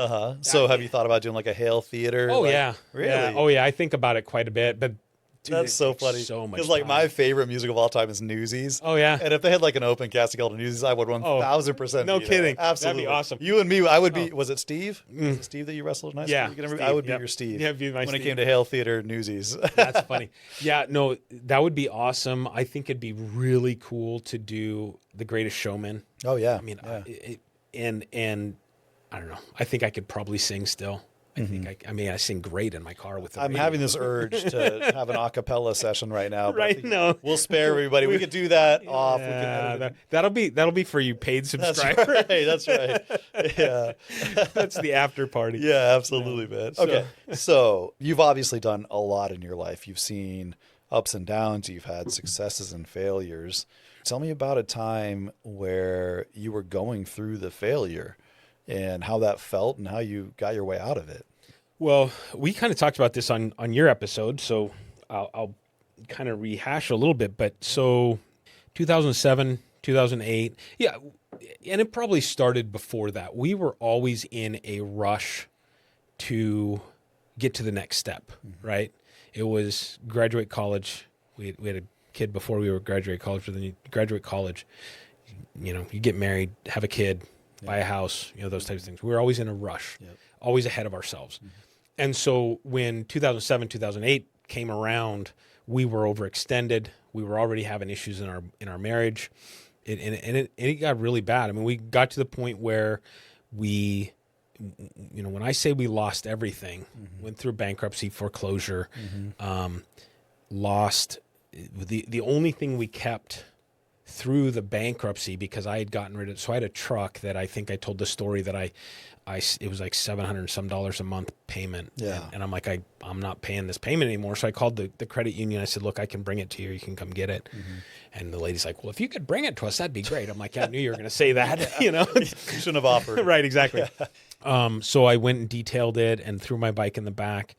So have you thought about doing like a Hale Theater? Oh, yeah. Really? Yeah. Oh, yeah. I think about it quite a bit, but dude, that's so funny. So much. Because like my favorite music of all time is Newsies. Oh yeah. And if they had like an open casting called Newsies, I would 1000%. No kidding. Absolutely. That'd be awesome. You and me, I would be. Was it Steve? Was it Steve that you wrestled in high school? Yeah. Steve, I would be your Steve. Yeah, be my when Steve. it came to Hale Theater Newsies. That's funny. Yeah. No, that would be awesome. I think it'd be really cool to do The Greatest Showman. Oh yeah. I mean, and I don't know. I think I could probably sing still. I sing great in my car with the I'm radio. having this urge to have an a cappella session right now. But Right, no. We'll spare everybody. We could do that off. We Yeah, that'll be for you paid subscribers. That's right. Yeah. That's the after party. Yeah, absolutely, man. Okay. So you've obviously done a lot in your life. You've seen ups and downs. You've had successes and failures. Tell me about a time where you were going through the failure and how that felt and how you got your way out of it. Well, we kind of talked about this on your episode, so I'll kind of rehash a little bit. But so 2007, 2008, yeah, and it probably started before that. We were always in a rush to get to the next step, right? It was graduate college. We had a kid before we were graduate college. But then you graduate college, you get married, have a kid, buy a house, those types of things. We were always in a rush, always ahead of ourselves. And so when 2007, 2008 came around, we were overextended. We were already having issues in our marriage. It got really bad. I mean, we got to the point where we, when I say we lost everything, went through bankruptcy, foreclosure, lost the only thing we kept through the bankruptcy, because I had gotten rid of, so I had a truck that I think I told the story that it was like $700 some a month payment. Yeah. And I'm like, I'm not paying this payment anymore. So I called the credit union. I said, look, I can bring it to you. You can come get it. And the lady's like, well, if you could bring it to us, that'd be great. I'm like, yeah, I knew you were going to say that, You shouldn't have offered. Right, exactly. So I went and detailed it and threw my bike in the back,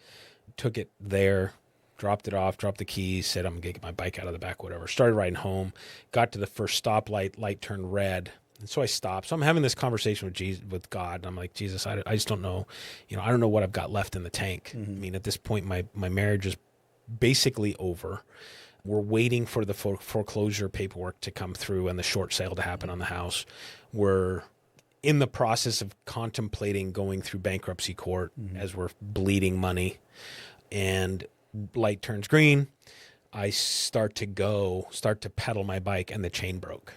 took it there, dropped it off, dropped the keys, said, I'm going to get my bike out of the back, whatever. Started riding home, got to the first stoplight, light turned red. And so I stopped. So I'm having this conversation with Jesus, with God. And I'm like, Jesus, I just don't know. I don't know what I've got left in the tank. I mean, at this point, my marriage is basically over. We're waiting for the foreclosure paperwork to come through and the short sale to happen on the house. We're in the process of contemplating going through bankruptcy court as we're bleeding money. And light turns green. I start to pedal my bike, and the chain broke.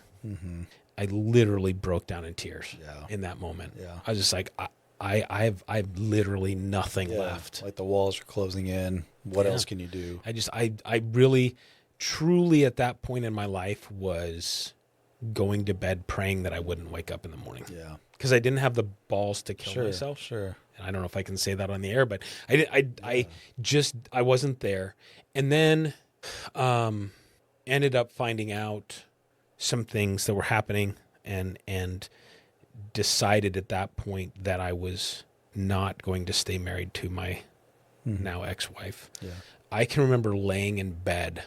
I literally broke down in tears in that moment. Yeah. I was just like, I have literally nothing left. Like the walls are closing in. What else can you do? I really, truly at that point in my life was going to bed praying that I wouldn't wake up in the morning. Yeah. Because I didn't have the balls to kill myself. Sure. And I don't know if I can say that on the air, but I wasn't there. And then ended up finding out some things that were happening and decided at that point that I was not going to stay married to my now ex-wife. Yeah. I can remember laying in bed,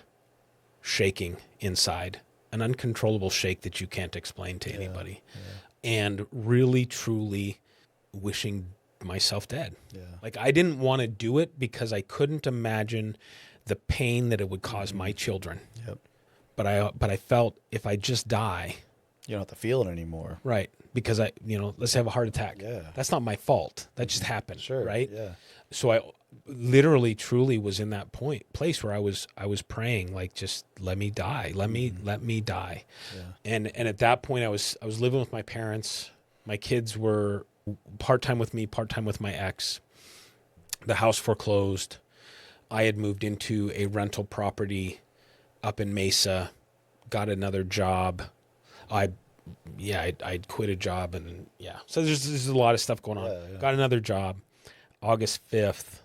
shaking inside, an uncontrollable shake that you can't explain to anybody, and really, truly wishing myself dead. Yeah. Like I didn't want to do it because I couldn't imagine the pain that it would cause my children. Yep. But I felt if I just die, you don't have to feel it anymore. Right. Because let's have a heart attack. Yeah. That's not my fault. That just happened. Sure. Right. Yeah. So I literally, truly was in that place where I was praying, like, just let me die. Let me die. Yeah. And at that point I was living with my parents. My kids were part-time with me, part-time with my ex. The house foreclosed. I had moved into a rental property up in Mesa, got another job. I'd quit a job so there's a lot of stuff going on. Yeah. Got another job. August 5th,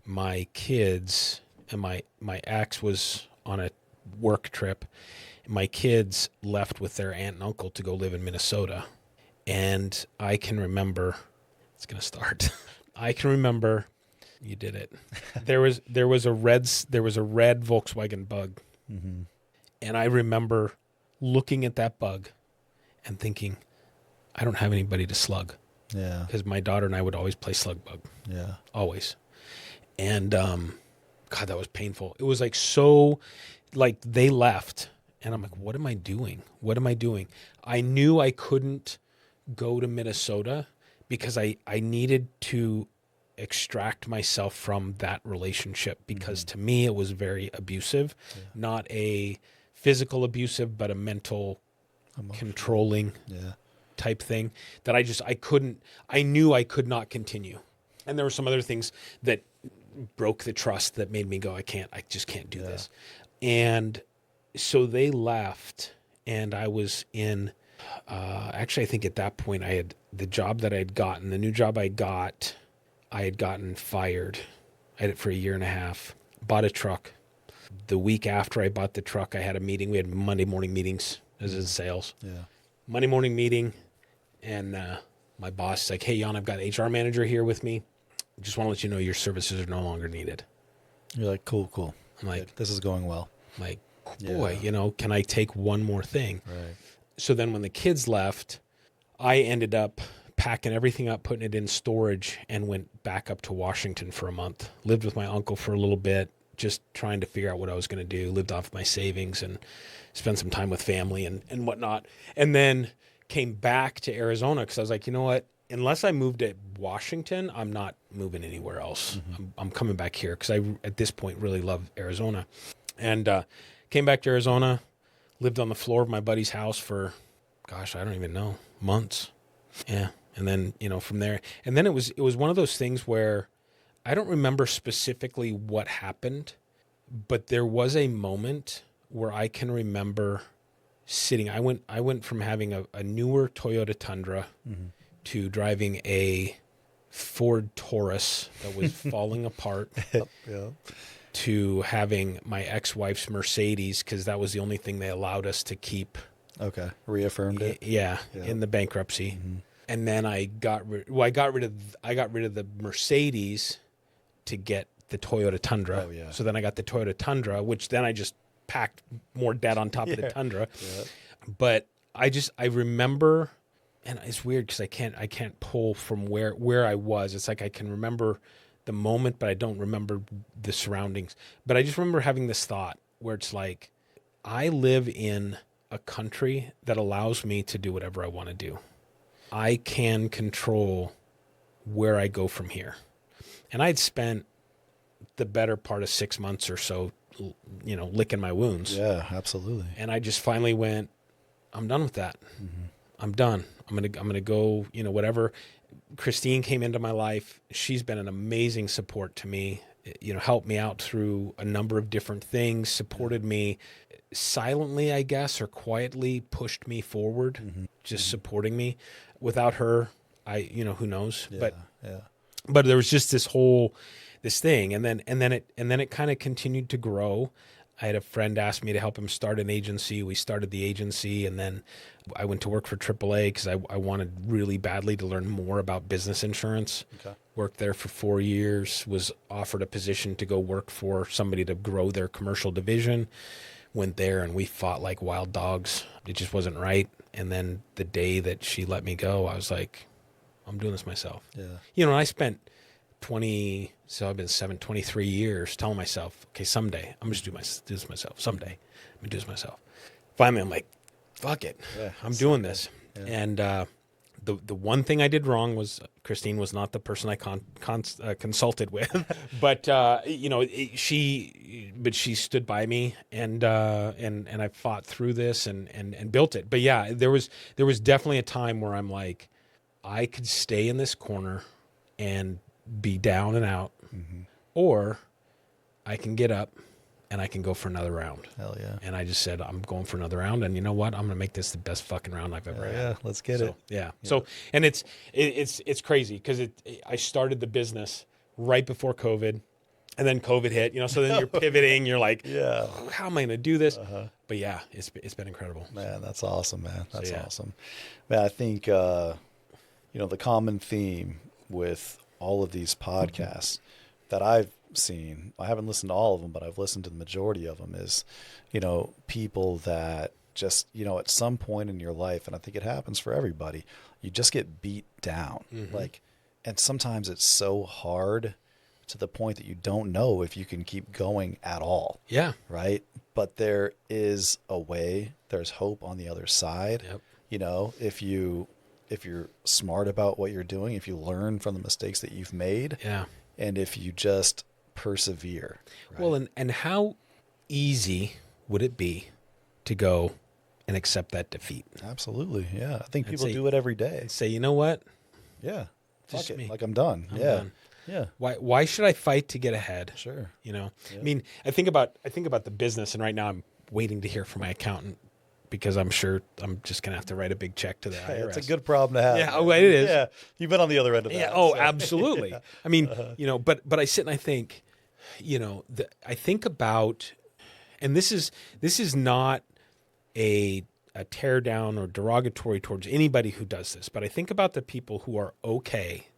my kids and my ex was on a work trip. My kids left with their aunt and uncle to go live in Minnesota. And I can remember, it's going to start. I can remember, you did it. There was a red Volkswagen Bug. Mm-hmm. And I remember looking at that bug and thinking, I don't have anybody to slug. Yeah. Because my daughter and I would always play slug bug. Yeah. Always. And, God, that was painful. It was like they left and I'm like, what am I doing? What am I doing? I knew I couldn't go to Minnesota because I needed to extract myself from that relationship because to me it was very abusive, not a physical abusive, but a mental controlling type thing that I knew I could not continue. And there were some other things that broke the trust that made me go, I just can't do this. And so they left and I was in, actually I think at that point I had the job that I had gotten, the new job I had gotten fired. I had it for 1.5 years, bought a truck. The week after I bought the truck, I had a meeting. We had Monday morning meetings as in sales. Yeah. Monday morning meeting. And my boss is like, hey, Jan, I've got an HR manager here with me. Just want to let you know your services are no longer needed. You're like, cool. I'm like, this is going well. I'm like, boy, can I take one more thing? Right. So then when the kids left, I ended up packing everything up, putting it in storage, and went back up to Washington for a month. Lived with my uncle for a little bit, just trying to figure out what I was going to do. Lived off my savings and spent some time with family and whatnot. And then came back to Arizona because I was like, you know what? Unless I moved to Washington, I'm not moving anywhere else. Mm-hmm. I'm coming back here because I, at this point, really love Arizona. And came back to Arizona, lived on the floor of my buddy's house for, gosh, I don't even know, months. Yeah. And then, from there, and then it was one of those things where I don't remember specifically what happened, but there was a moment where I can remember sitting. I went from having a newer Toyota Tundra to driving a Ford Taurus that was falling apart to having my ex-wife's Mercedes because that was the only thing they allowed us to keep. Okay. Reaffirmed it. Yeah. In the bankruptcy. Mm-hmm. And then I got rid of the Mercedes to get the Toyota Tundra. Oh, yeah. So then I got the Toyota Tundra, which then I just packed more debt on top of the Tundra. Yeah. But I remember, and it's weird because I can't pull from where I was. It's like I can remember the moment, but I don't remember the surroundings. But I just remember having this thought where it's like, I live in a country that allows me to do whatever I want to do. I can control where I go from here. And I'd spent the better part of 6 months or so, licking my wounds. Yeah, absolutely. And I just finally went, I'm done with that. Mm-hmm. I'm done. I'm gonna go, whatever. Christine came into my life. She's been an amazing support to me, helped me out through a number of different things, supported me silently, I guess, or quietly pushed me forward, just supporting me. Without her, who knows? Yeah, But there was just this thing. And then it kind of continued to grow. I had a friend ask me to help him start an agency. We started the agency, and then I went to work for AAA because I wanted really badly to learn more about business insurance. Okay. Worked there for 4 years, was offered a position to go work for somebody to grow their commercial division. Went there, and we fought like wild dogs. It just wasn't right. And then the day that she let me go, I was like, I'm doing this myself. Yeah. And I spent 23 years telling myself, okay, someday I'm just do this myself. Someday I'm gonna do this myself. Finally, I'm like, fuck it, I'm doing this. Yeah. And the one thing I did wrong was Christine was not the person I consulted with, but she stood by me, and I fought through this and built it. But yeah, there was definitely a time where I'm like, I could stay in this corner and be down and out, or I can get up and I can go for another round. Hell yeah. And I just said, I'm going for another round, and you know what? I'm going to make this the best fucking round I've ever had. Yeah, let's get it. Yeah. So, and it's crazy because I started the business right before COVID, and then COVID hit, so then you're pivoting, you're like, yeah, how am I going to do this? But yeah, it's been incredible. Man, that's awesome, man. That's awesome. Man, I think, the common theme with all of these podcasts that I've seen, I haven't listened to all of them, but I've listened to the majority of them, is, people that just, at some point in your life, and I think it happens for everybody, you just get beat down. And sometimes it's so hard to the point that you don't know if you can keep going at all. Yeah. Right. But there is a way, there's hope on the other side. Yep. If you're smart about what you're doing, if you learn from the mistakes that you've made, and if you just persevere. Right? Well, and how easy would it be to go and accept that defeat? Absolutely. Yeah. I think people do it every day. Say, you know what? Yeah. Just Fuck it. me. Like I'm done. I'm done. Yeah. Why should I fight to get ahead? Sure. I mean, I think about the business, and right now I'm waiting to hear from my accountant, because I'm sure I'm just going to have to write a big check to the IRS. It's a good problem to have. Yeah, oh, it is. Yeah, you've been on the other end of that. Yeah, absolutely. Yeah. I mean, but I sit and I think, I think about, and this is not a tear down or derogatory towards anybody who does this, but I think about the people who are okay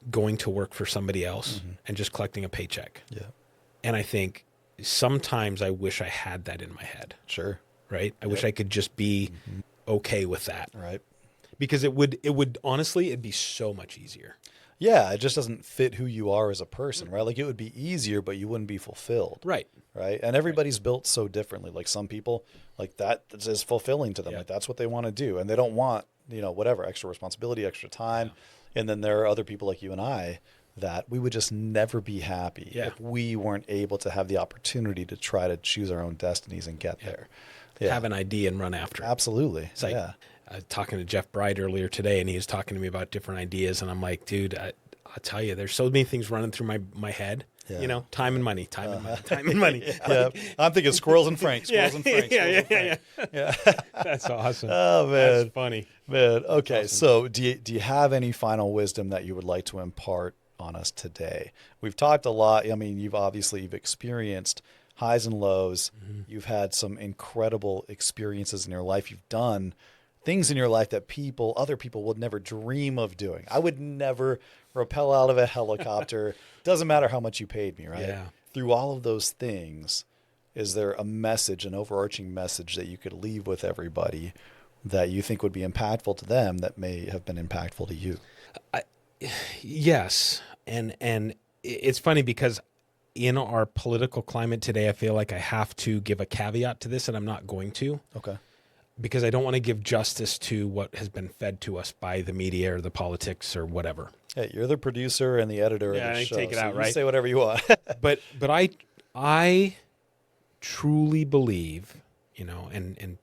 going to work for somebody else and just collecting a paycheck. Yeah. And I think sometimes I wish I had that in my head. Sure. Right? I wish I could just be okay with that. Right. Because it would honestly, it'd be so much easier. Yeah, it just doesn't fit who you are as a person, right? Like it would be easier, but you wouldn't be fulfilled. Right. Right. And everybody's built so differently. Like some people, like that is fulfilling to them. Yeah. Like that's what they want to do. And they don't want, whatever, extra responsibility, extra time. Yeah. And then there are other people like you and I that we would just never be happy if we weren't able to have the opportunity to try to choose our own destinies and get there. Yeah. Have an idea and run after it. Absolutely. It's like, I was talking to Jeff Bride earlier today, and he was talking to me about different ideas, and I'm like, dude, I'll tell you, there's so many things running through my head. Yeah. Time and money. Yeah. I'm thinking squirrels and Frank. Yeah. That's awesome. Oh, man. That's funny. Man. Okay. Awesome. So do you have any final wisdom that you would like to impart on us today? We've talked a lot. I mean, you've experienced highs and lows. You've had some incredible experiences in your life. You've done things in your life that other people would never dream of doing. I would never rappel out of a helicopter, doesn't matter how much you paid me, right? Yeah. Through all of those things, is there a message, an overarching message that you could leave with everybody that you think would be impactful to them that may have been impactful to you? Yes. And it's funny because in our political climate today, I feel like I have to give a caveat to this, and I'm not going to. Okay. Because I don't want to give justice to what has been fed to us by the media or the politics or whatever. Hey, you're the producer and the editor of the show. Take it out, you right? say whatever you want. but I truly believe, and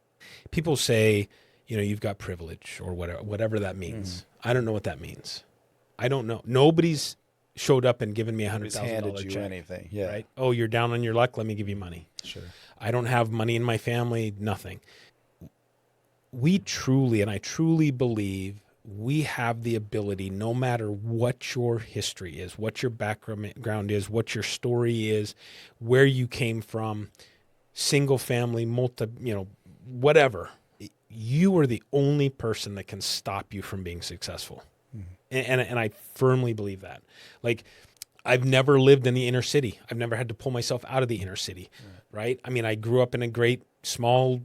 people say, you've got privilege or whatever that means. I don't know what that means. I don't know. Nobody's showed up and given me $100,000 handed you check, anything. Yeah. Right? Oh, you're down on your luck. Let me give you money. Sure. I don't have money in my family. Nothing. I truly believe we have the ability, no matter what your history is, what your background is, what your story is, where you came from, single family, whatever. You are the only person that can stop you from being successful. And I firmly believe that. Like, I've never lived in the inner city. I've never had to pull myself out of the inner city, right? I mean, I grew up in a great small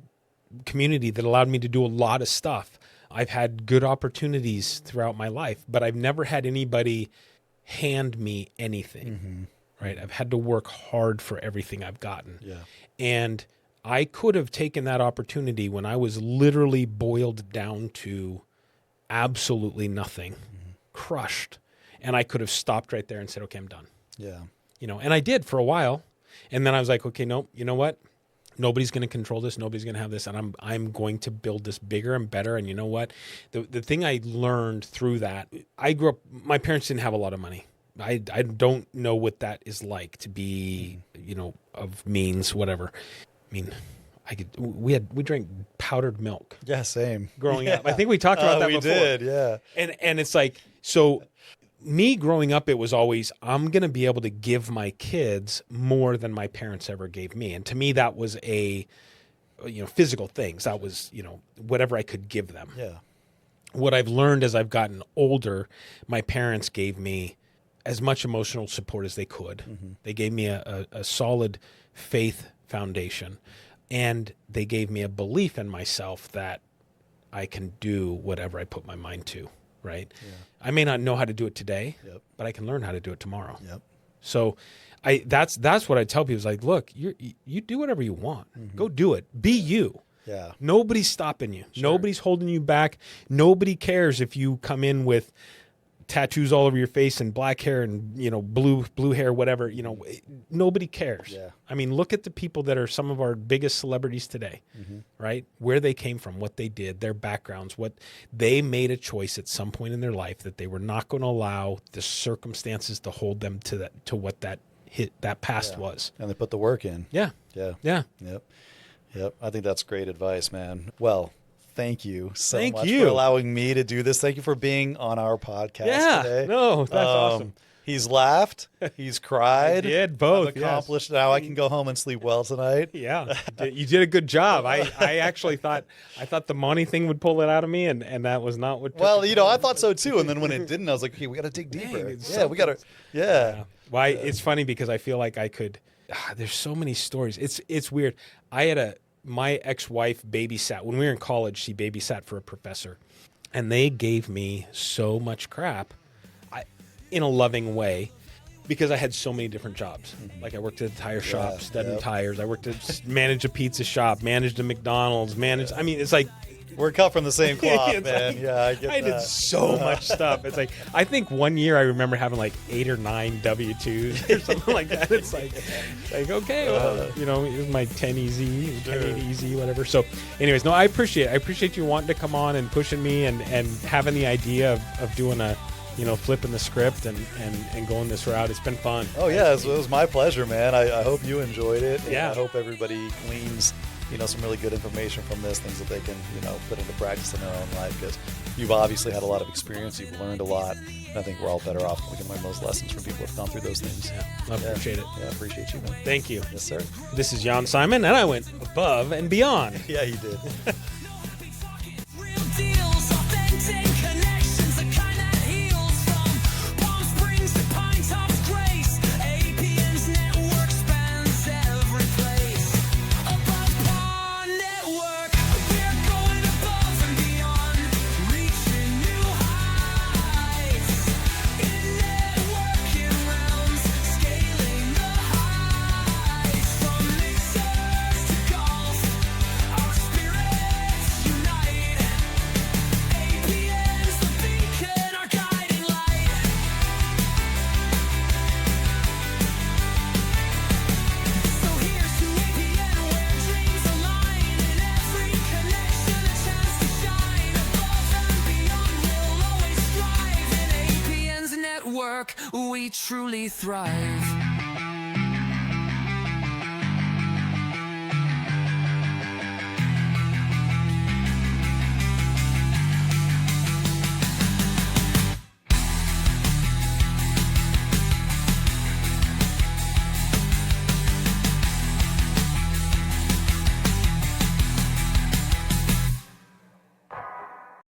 community that allowed me to do a lot of stuff. I've had good opportunities throughout my life, but I've never had anybody hand me anything, right? I've had to work hard for everything I've gotten. Yeah. And I could have taken that opportunity when I was literally boiled down to absolutely nothing, crushed. And I could have stopped right there and said, okay, I'm done. Yeah. And I did for a while. And then I was like, okay, no, you know what? Nobody's going to control this. Nobody's going to have this. And I'm going to build this bigger and better. And you know what? The thing I learned through that, I grew up, my parents didn't have a lot of money. I don't know what that is like to be, of means, whatever. I mean, we drank powdered milk. Yeah, same. Growing up. I think we talked about that before. We did, yeah. And it's like, so me growing up, it was always, I'm going to be able to give my kids more than my parents ever gave me. And to me, that was physical things. That was, whatever I could give them. Yeah. What I've learned as I've gotten older, my parents gave me as much emotional support as they could. They gave me a solid faith foundation, and they gave me a belief in myself that I can do whatever I put my mind to. Right. Yeah. I may not know how to do it today, but I can learn how to do it tomorrow. Yep. So that's what I tell people is like, look, you do whatever you want. Go do it. Be you. Yeah. Nobody's stopping you. Sure. Nobody's holding you back. Nobody cares if you come in with tattoos all over your face and black hair and, blue hair, whatever, nobody cares. Yeah. I mean, look at the people that are some of our biggest celebrities today, right? Where they came from, what they did, their backgrounds, what they made a choice at some point in their life that they were not going to allow the circumstances to hold them to what that past was. And they put the work in. Yeah. Yeah. Yeah. Yep. I think that's great advice, man. Well, thank you so much for allowing me to do this. Thank you for being on our podcast today. No, that's awesome. He's laughed. He's cried. I did both. I've accomplished. Now I can go home and sleep well tonight. Yeah, you did a good job. I actually thought the money thing would pull it out of me, and that was not what. Well, I thought so too. And then when it didn't, I was like, okay, we got to dig deeper. We got to. Yeah. Why? It's funny because I feel like I could. There's so many stories. It's weird. I had my ex-wife babysat when we were in college. She babysat for a professor, and they gave me so much crap, in a loving way, because I had so many different jobs. Like I worked at a tire shop, studding tires. I worked at managed a pizza shop, managed a McDonald's, I mean, it's like we're cut from the same cloth, man. Like, yeah, I get I did so much stuff. It's like I think one year I remember having like 8 or 9 W-2s or something like that. It's like okay, well, it was my 10 easy, 10 easy, whatever. So, anyways, no, I appreciate you wanting to come on and pushing me and having the idea of doing a flipping the script and going this route. It's been fun. Oh yeah, it was my pleasure, man. I hope you enjoyed it. Yeah. I hope everybody gleans some really good information from this, things that they can put into practice in their own life, because you've obviously had a lot of experience, you've learned a lot, and I think we're all better off when we can learn those lessons from people who've gone through those things. I appreciate it. Yeah, I appreciate you, man. Thank you. Yes, sir. This is Jan Simon, and I went above and beyond. Yeah, you did. Real deals, authentic connections, the kind that heals from Palm Springs to Pine Top Grace. work, we truly thrive.